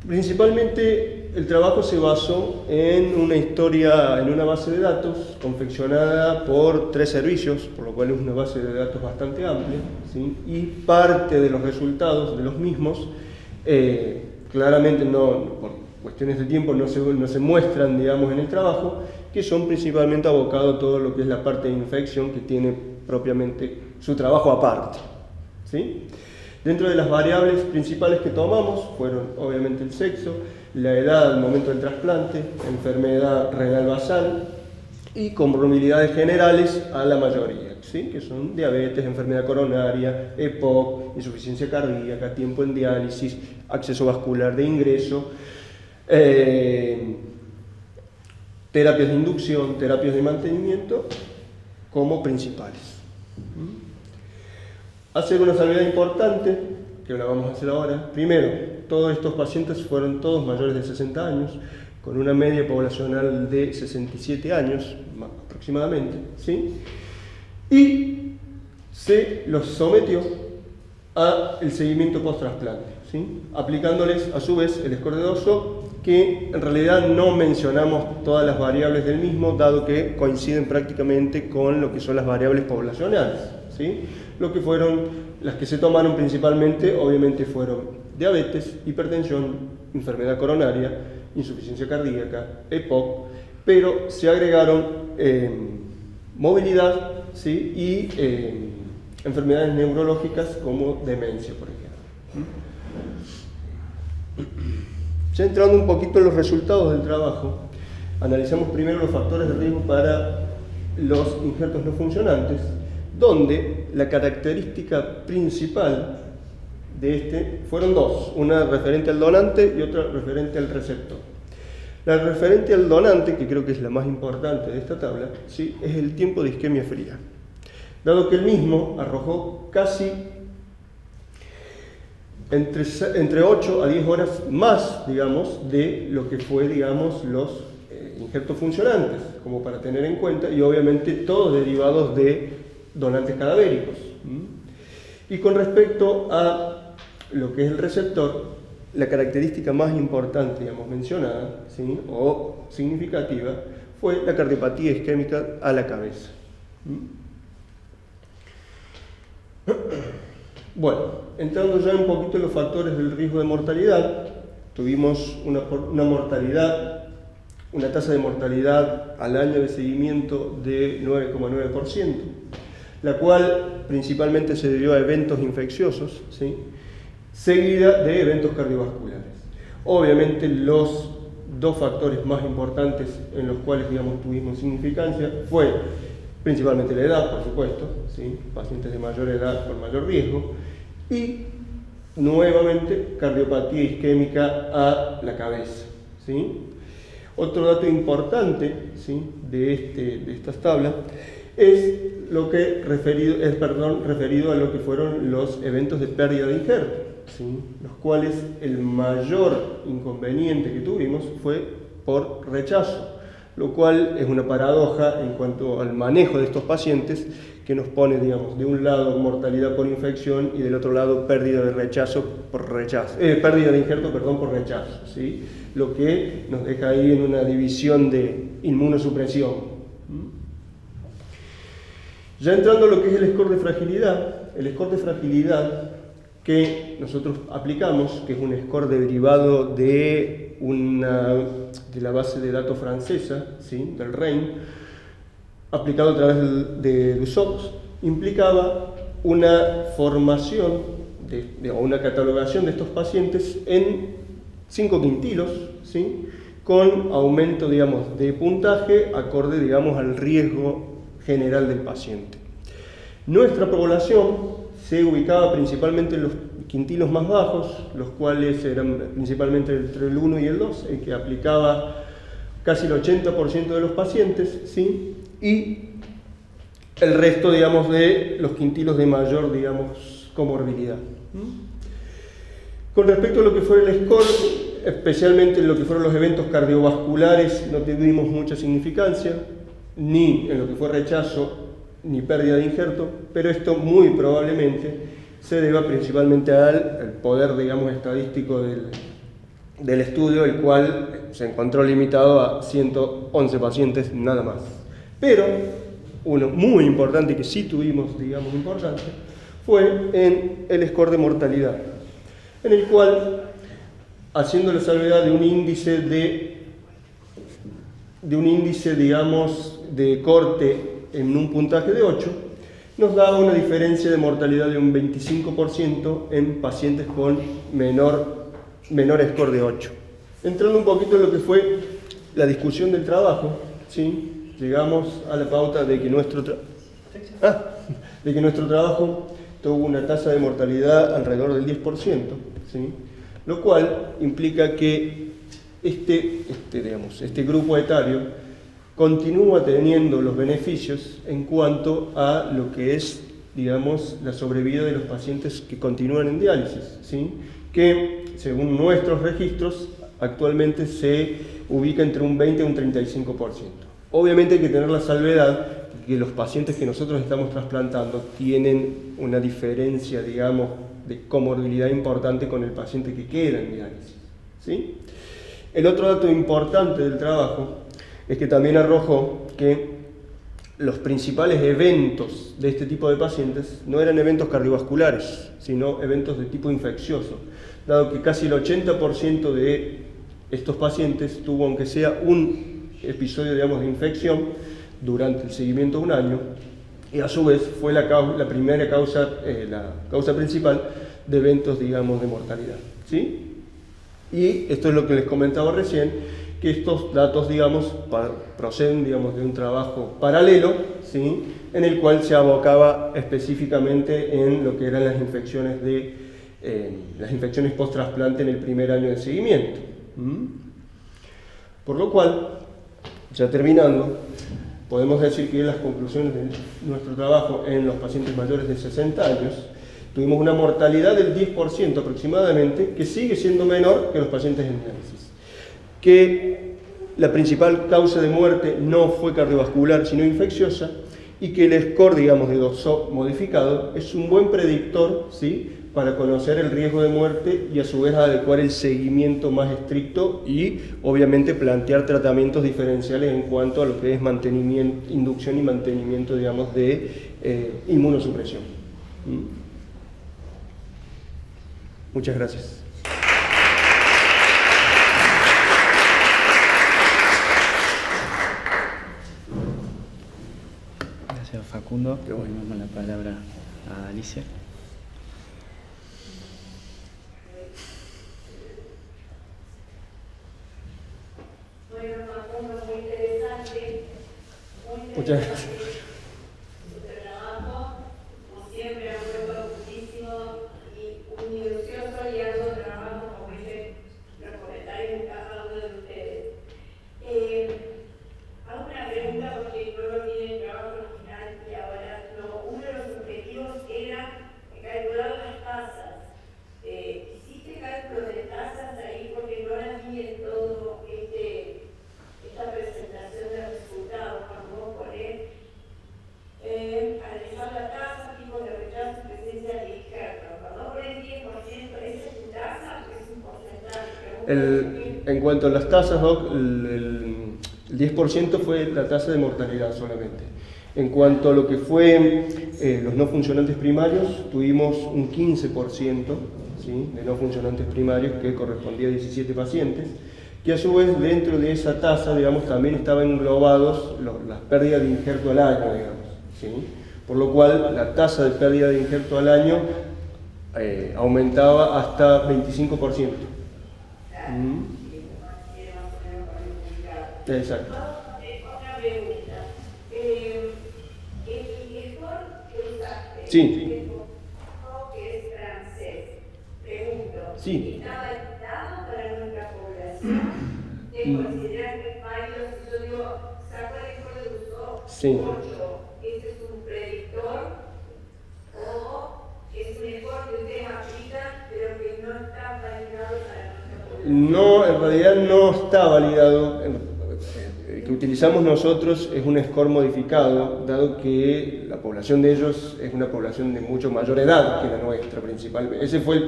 Principalmente el trabajo se basó en una base de datos confeccionada por 3 servicios, por lo cual es una base de datos bastante amplia, ¿sí?, y parte de los resultados de los mismos, claramente por cuestiones de tiempo no se muestran, digamos, en el trabajo, que son principalmente abocados a todo lo que es la parte de infección, que tiene propiamente su trabajo aparte, ¿sí? Dentro de las variables principales que tomamos fueron obviamente el sexo, la edad al momento del trasplante, enfermedad renal basal y comorbilidades generales a la mayoría, ¿sí? Que son diabetes, enfermedad coronaria, EPOC, insuficiencia cardíaca, tiempo en diálisis, acceso vascular de ingreso, terapias de inducción, terapias de mantenimiento como principales. Hacer una salvedad importante, que la vamos a hacer ahora. Primero, todos estos pacientes fueron todos mayores de 60 años, con una media poblacional de 67 años aproximadamente, ¿sí? Y se los sometió al seguimiento post-trasplante, ¿sí? Aplicándoles a su vez el score de Dosso, que en realidad no mencionamos todas las variables del mismo, dado que coinciden prácticamente con lo que son las variables poblacionales, ¿sí? Lo que fueron, las que se tomaron principalmente, obviamente fueron diabetes, hipertensión, enfermedad coronaria, insuficiencia cardíaca, EPOC, pero se agregaron movilidad, ¿sí? Y enfermedades neurológicas como demencia, por ejemplo. Ya entrando un poquito en los resultados del trabajo, analizamos primero los factores de riesgo para los injertos no funcionantes, donde la característica principal de este fueron dos, una referente al donante y otra referente al receptor. La referente al donante, que creo que es la más importante de esta tabla, ¿sí? Es el tiempo de isquemia fría, dado que el mismo arrojó casi entre 8 a 10 horas más, digamos, de lo que fue, digamos, los injertos funcionantes, como para tener en cuenta, y obviamente todos derivados de donantes cadavéricos. Y con respecto a lo que es el receptor, la característica más importante, digamos, mencionada, ¿sí? O significativa, fue la cardiopatía isquémica a la cabeza. Bueno, entrando ya un poquito en los factores del riesgo de mortalidad, tuvimos una tasa de mortalidad al año de seguimiento de 9,9%, la cual principalmente se debió a eventos infecciosos, ¿sí? Seguida de eventos cardiovasculares. Obviamente los dos factores más importantes en los cuales, digamos, tuvimos significancia fue principalmente la edad, por supuesto, ¿sí? Pacientes de mayor edad con mayor riesgo, y nuevamente cardiopatía isquémica a la cabeza, ¿sí? Otro dato importante, ¿sí? de estas tablas es lo que referido a lo que fueron los eventos de pérdida de injerto, ¿sí? Los cuales el mayor inconveniente que tuvimos fue por rechazo, lo cual es una paradoja en cuanto al manejo de estos pacientes, que nos pone, digamos, de un lado mortalidad por infección y del otro lado pérdida de pérdida de injerto, perdón, por rechazo, ¿sí? Lo que nos deja ahí en una división de inmunosupresión. Ya entrando a lo que es el score de fragilidad que nosotros aplicamos, que es un score derivado de la base de datos francesa, ¿sí? Del REIN, aplicado a través de Dusox, implicaba una formación o una catalogación de estos pacientes en 5 quintilos, ¿sí? Con aumento, digamos, de puntaje acorde, digamos, al riesgo general del paciente. Nuestra población se ubicaba principalmente en los quintilos más bajos, los cuales eran principalmente entre el 1 y el 2, en que aplicaba casi el 80% de los pacientes, ¿sí? Y el resto, digamos, de los quintilos de mayor, digamos, comorbilidad. Con respecto a lo que fue el score, especialmente en lo que fueron los eventos cardiovasculares, no tuvimos mucha significancia, ni en lo que fue rechazo, ni pérdida de injerto, pero esto muy probablemente se deba principalmente al poder, digamos, estadístico del estudio, el cual se encontró limitado a 111 pacientes nada más. Pero uno muy importante que sí tuvimos, digamos, importante, fue en el score de mortalidad, en el cual, haciendo la salvedad de un índice, digamos, de corte en un puntaje de 8, nos daba una diferencia de mortalidad de un 25% en pacientes con menor score de 8. Entrando un poquito en lo que fue la discusión del trabajo, ¿sí? llegamos a la pauta de que nuestro trabajo tuvo una tasa de mortalidad alrededor del 10%, ¿sí? Lo cual implica que este grupo etario continúa teniendo los beneficios en cuanto a lo que es, digamos, la sobrevida de los pacientes que continúan en diálisis, ¿sí? Que según nuestros registros actualmente se ubica entre un 20 y un 35%. Obviamente hay que tener la salvedad que los pacientes que nosotros estamos trasplantando tienen una diferencia, digamos, de comorbilidad importante con el paciente que queda en diálisis, ¿sí? El otro dato importante del trabajo es que también arrojó que los principales eventos de este tipo de pacientes no eran eventos cardiovasculares, sino eventos de tipo infeccioso, dado que casi el 80% de estos pacientes tuvo, aunque sea un episodio, digamos, de infección durante el seguimiento de un año, y a su vez fue la causa principal de eventos, digamos, de mortalidad, ¿sí? Y esto es lo que les comentaba recién, que estos datos, digamos, proceden, digamos, de un trabajo paralelo, ¿sí? En el cual se abocaba específicamente en lo que eran las infecciones post-trasplante en el primer año de seguimiento. Por lo cual, ya terminando, podemos decir que las conclusiones de nuestro trabajo en los pacientes mayores de 60 años, tuvimos una mortalidad del 10% aproximadamente, que sigue siendo menor que los pacientes en diálisis. Que la principal causa de muerte no fue cardiovascular, sino infecciosa, y que el score, digamos, de DOSO modificado es un buen predictor, ¿sí?, para conocer el riesgo de muerte y a su vez adecuar el seguimiento más estricto y obviamente plantear tratamientos diferenciales en cuanto a lo que es mantenimiento, inducción y mantenimiento, digamos, de inmunosupresión. Muchas gracias. Gracias, Facundo. Le damos la palabra a Alicia. Bueno, Facundo, muy interesante. Muchas gracias. Su trabajo, como siempre, ha sido muchísimo y un minucioso y arduo trabajo, como dicen los comentarios de cada uno de ustedes. Hago una pregunta porque no lo tiene el trabajo original y ahora no. Uno de los objetivos era calcular las tasas. ¿Hiciste cálculos de tasas ahí? Porque no las vi en todo esta presentación de resultados. Cuando vos ponés analizar la tasa, tipos de rechazo, presencia de injerto. Cuando ponés 10%, ¿esa es tu tasa o es un porcentaje? En cuanto a las tasas, Doc, el 10% fue la tasa de mortalidad solamente. En cuanto a lo que fue los no funcionantes primarios, tuvimos un 15%, ¿sí?, de no funcionantes primarios, que correspondía a 17 pacientes, que a su vez dentro de esa tasa, digamos, también estaban englobados las pérdidas de injerto al año, digamos, ¿sí? Por lo cual la tasa de pérdida de injerto al año aumentaba hasta 25%. Exacto. Otra pregunta. El mejor que usaste, Sí. que es francés, pregunto, Sí. ¿estaba dado para nuestra población? De considerar que varios, yo digo, sacó el mejor de usó 8, ¿ese es un predictor? ¿O es un mejor que ustedes aplican, pero que no está validado para nuestra población? No, en realidad no está validado. El que utilizamos nosotros es un score modificado, dado que la población de ellos es una población de mucho mayor edad que la nuestra principalmente. Ese fue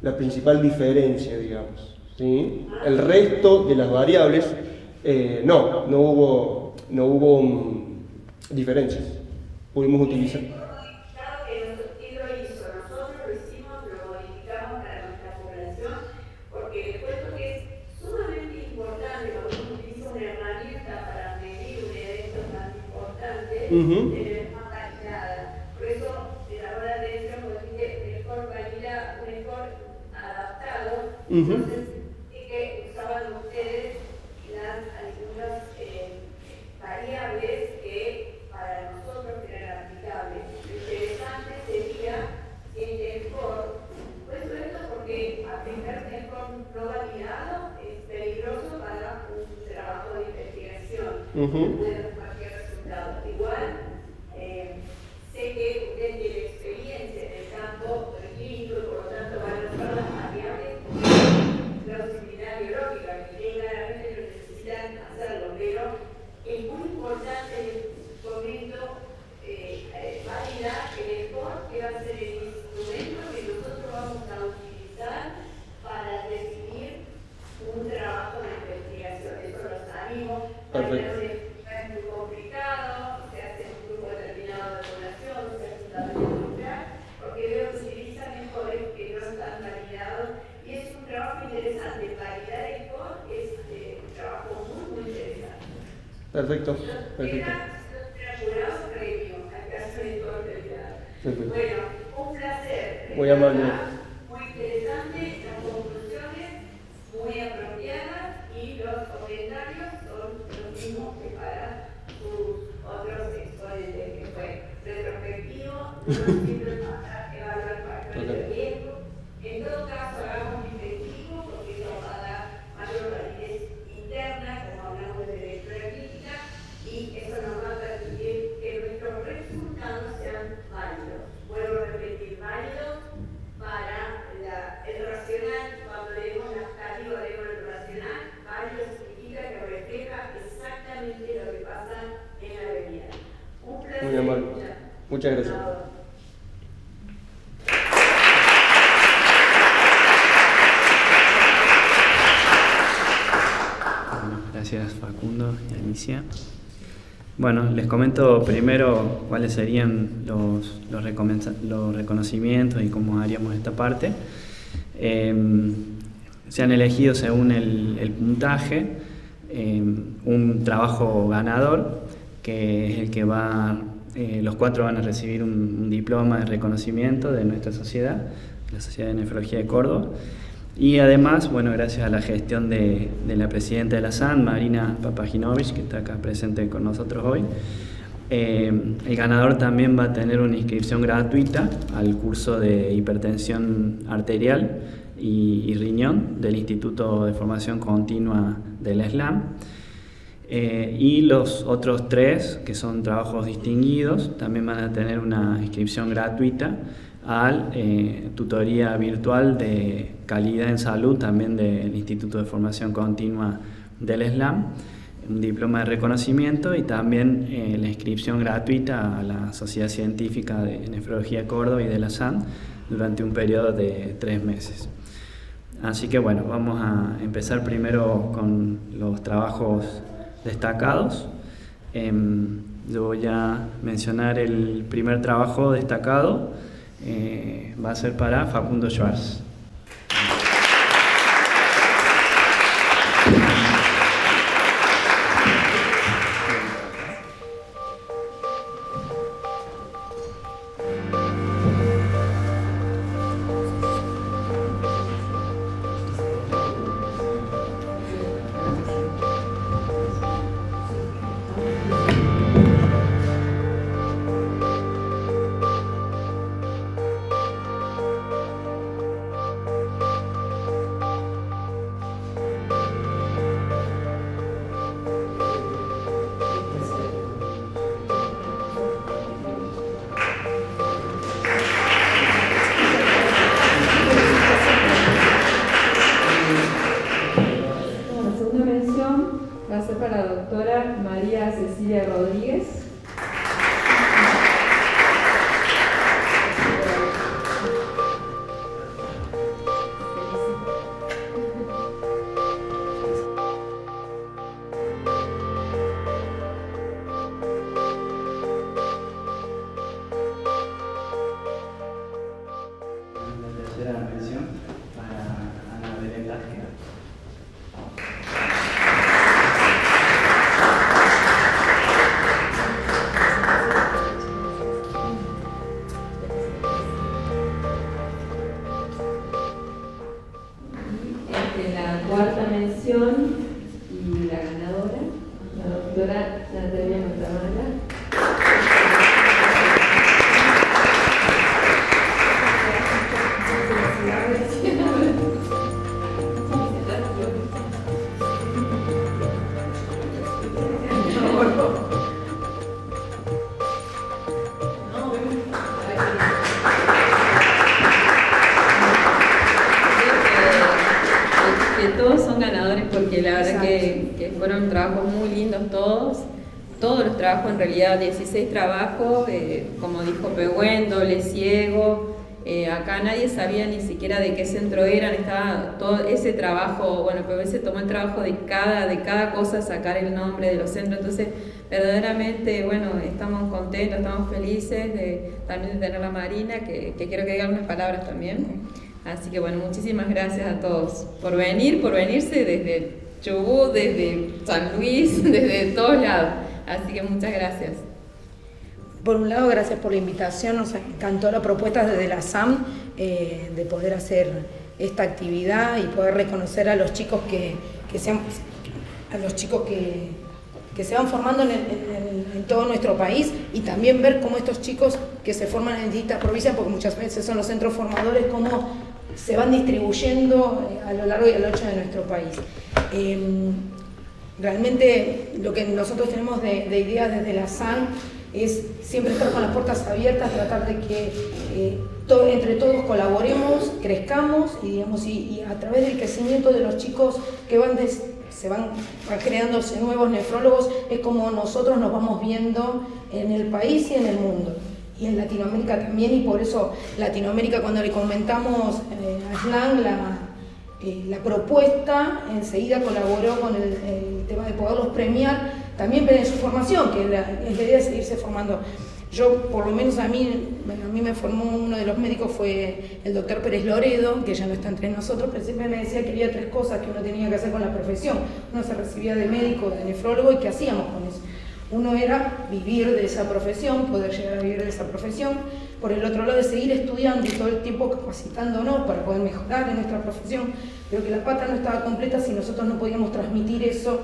la principal diferencia, digamos, ¿sí? El resto de las variables, no hubo diferencias. Pudimos utilizar. Tener más calidad. Por eso, de la hora de eso, mejor calidad, mejor adaptado. Entonces, sí que usaban ustedes algunos puede dar cualquier resultado. Igual, sé que usted tiene experiencia en el campo clínico y por lo tanto van a usar las variables de plausibilidad biológica, que claramente lo necesitan hacerlo, pero es muy importante en este momento validar el ESCOR, que va a ser el instrumento que nosotros vamos a utilizar para definir un trabajo de investigación. Eso lo sabemos. Perfecto. Es muy complicado, se hace un grupo determinado de población, se hace un tamaño nuclear, porque veo que utilizan mejores que no están validados. Y es un trabajo interesante. Validar el ESCOR es un trabajo muy, muy interesante. Perfecto, perfecto. Perfecto. Bueno, un placer. Muy amable. Muy interesante, las conclusiones muy apropiadas y los comentarios son los mismos que para sus otros exponentes, que fue retrospectivo, no siempre para evaluar factores de riesgo. En todo caso, hagamos investigativo porque eso va a dar mayor validez interna, como hablamos de lectura clínica, y eso nos va a permitir que nuestros resultados sean válidos. Vuelvo a repetir, válidos para el racional. Cuando leemos la cálida leemos el racional, válido significa que refleja exactamente lo que pasa en la realidad. Un placer. Muy amable. Muchas gracias. Gracias Facundo y Alicia. Bueno, les comento primero cuáles serían los reconocimientos y cómo haríamos esta parte. Se han elegido según el puntaje un trabajo ganador, que es el que los 4 van a recibir un diploma de reconocimiento de nuestra sociedad, la Sociedad de Nefrología de Córdoba. Y además, bueno, gracias a la gestión de la presidenta de la SAN, Marina Papaginovich, que está acá presente con nosotros hoy, el ganador también va a tener una inscripción gratuita al curso de hipertensión arterial y riñón del Instituto de Formación Continua del SLAM. Y los otros 3, que son trabajos distinguidos, también van a tener una inscripción gratuita a tutoría virtual de calidad en salud, también del Instituto de Formación Continua del SLAM, un diploma de reconocimiento y también la inscripción gratuita a la Sociedad Científica de Nefrología de Córdoba y de la SAN durante un periodo de 3 meses. Así que bueno, vamos a empezar primero con los trabajos destacados. Yo voy a mencionar el primer trabajo destacado. Va a ser para Facundo Schwarz. Va a ser para la doctora María Cecilia Rodríguez. La tercera mención para Ana Belén Lasquera. La cuarta mención y la ganadora, la doctora Natalia Matamala. fueron trabajos muy lindos todos los trabajos, en realidad 16 trabajos, como dijo Pehuen, doble ciego, acá nadie sabía ni siquiera de qué centro eran, estaba todo ese trabajo, bueno, Pehuen se tomó el trabajo de cada cosa, sacar el nombre de los centros, entonces verdaderamente, bueno, estamos contentos, estamos felices también de tener la Marina, que quiero que diga algunas palabras también. Así que bueno, muchísimas gracias a todos por venirse desde Chubut, desde San Luis, desde todos lados. Así que muchas gracias. Por un lado, gracias por la invitación, nos encantó la propuesta desde la SAM de poder hacer esta actividad y poder reconocer a los chicos que se van formando en todo nuestro país y también ver cómo estos chicos que se forman en distintas provincias, porque muchas veces son los centros formadores, cómo se van distribuyendo a lo largo y a lo ancho de nuestro país. Realmente lo que nosotros tenemos de ideas desde la SAN es siempre estar con las puertas abiertas, tratar de que entre todos colaboremos, crezcamos y a través del crecimiento de los chicos que se van creándose nuevos nefrólogos, es como nosotros nos vamos viendo en el país y en el mundo. Y en Latinoamérica también, y por eso Latinoamérica, cuando le comentamos a Aslan la propuesta, enseguida colaboró con el tema de poderlos premiar, también en su formación, que la idea es seguirse formando. Yo, por lo menos a mí me formó uno de los médicos, fue el doctor Pérez Loredo, que ya no está entre nosotros, pero siempre me decía que había 3 cosas que uno tenía que hacer con la profesión. Uno se recibía de médico, de nefrólogo, y ¿qué hacíamos con eso? Uno era vivir de esa profesión, poder llegar a vivir de esa profesión. Por el otro lado, de seguir estudiando y todo el tiempo capacitándonos para poder mejorar en nuestra profesión, pero que la pata no estaba completa si nosotros no podíamos transmitir eso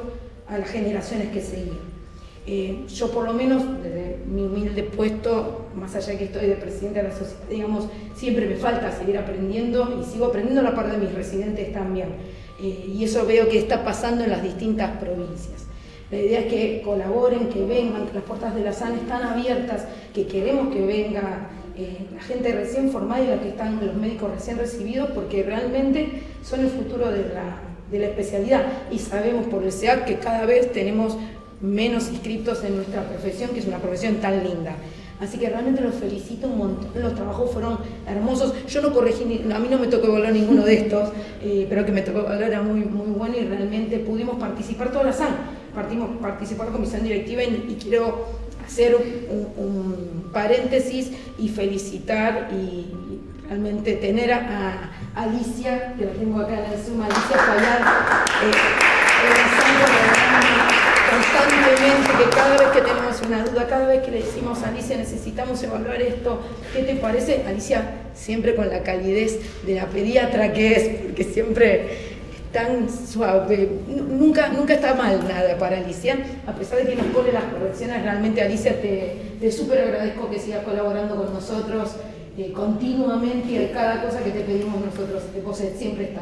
a las generaciones que seguían. Yo, por lo menos, desde mi humilde puesto, más allá de que estoy de presidenta de la sociedad, digamos, siempre me falta seguir aprendiendo y sigo aprendiendo a la par de mis residentes también. Y eso veo que está pasando en las distintas provincias. La idea es que colaboren, que vengan, que las puertas de la SAN están abiertas, que queremos que venga la gente recién formada y los médicos recién recibidos, porque realmente son el futuro de la especialidad. Y sabemos por el SEAC que cada vez tenemos menos inscriptos en nuestra profesión, que es una profesión tan linda. Así que realmente los felicito un montón, los trabajos fueron hermosos. Yo no corregí, a mí no me tocó evaluar ninguno de estos, pero que me tocó evaluar era muy, muy bueno y realmente pudimos participar toda la SAN. Participar la comisión directiva y quiero hacer un paréntesis y felicitar y realmente tener a Alicia, que la tengo acá en el Zoom, Alicia Fallar, constantemente, que cada vez que tenemos una duda, cada vez que le decimos a Alicia necesitamos evaluar esto, ¿qué te parece? Alicia siempre con la calidez de la pediatra que es, porque siempre es tan suave, nunca está mal nada para Alicia, a pesar de que nos pone las correcciones. Realmente, Alicia, te súper agradezco que sigas colaborando con nosotros continuamente y a cada cosa que te pedimos nosotros, vos siempre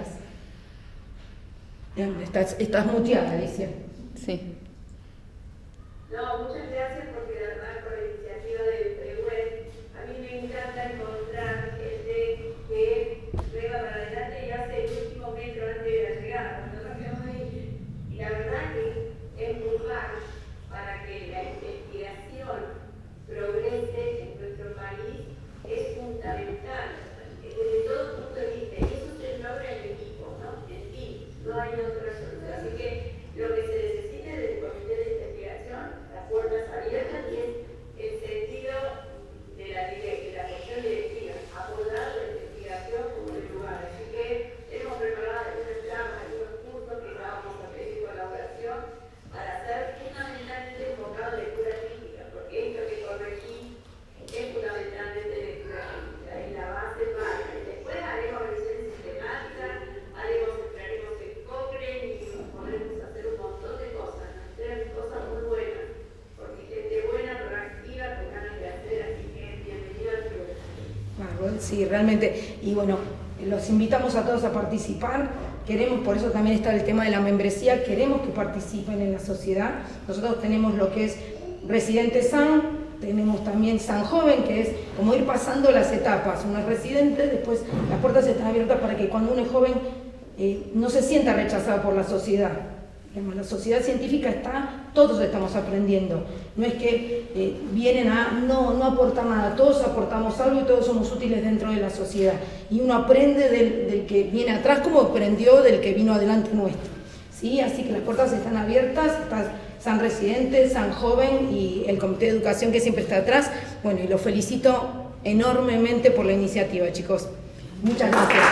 estás muteada, Alicia. Sí. No, muchas gracias porque de verdad por la iniciativa de Pehuen. A mí me encanta encontrar gente que prueba para adelante y hace el último metro antes de la llegada. Y la verdad que empujar para que la investigación progrese en nuestro país es fundamental desde todo punto de vista. Y eso se logra en equipo, ¿no? En sí, no hay otra solución. Así que lo que se necesita del comité de investigación, las puertas abiertas, y es el sentido de la cuestión directiva, apoyar la investigación como el lugar. Así que hemos preparado algunas charlas, algunos cursos que vamos a pedir colaboración para ser fundamentalmente enfocado en lectura crítica, porque esto que corregí es fundamentalmente lectura crítica, es la base para. Después haremos revisiones sistemáticas, entraremos en Cochrane y nos podremos hacer un montón de cosas, cosas muy buenas, porque gente buena, proactiva, con ganas de hacer, así que bienvenido al programa. Sí, realmente, y bueno, los invitamos a todos a participar. Queremos, por eso también está el tema de la membresía, queremos que participen en la sociedad. Nosotros tenemos lo que es Residente SAN, tenemos también San Joven, que es como ir pasando las etapas. Uno es residente, después las puertas están abiertas para que cuando uno es joven no se sienta rechazado por la sociedad. La sociedad científica está, todos estamos aprendiendo. No es que vienen a no aportar nada, todos aportamos algo y todos somos útiles dentro de la sociedad. Y uno aprende del que viene atrás como aprendió del que vino adelante nuestro. ¿Sí? Así que las puertas están abiertas, está San Residente, San Joven y el Comité de Educación que siempre está atrás. Bueno, y los felicito enormemente por la iniciativa, chicos. Muchas gracias.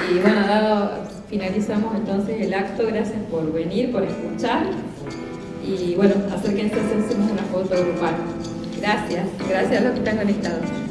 Y bueno, finalizamos entonces el acto. Gracias por venir, por escuchar. Y bueno, acérquense, hacemos una foto grupal. Gracias a los que están conectados.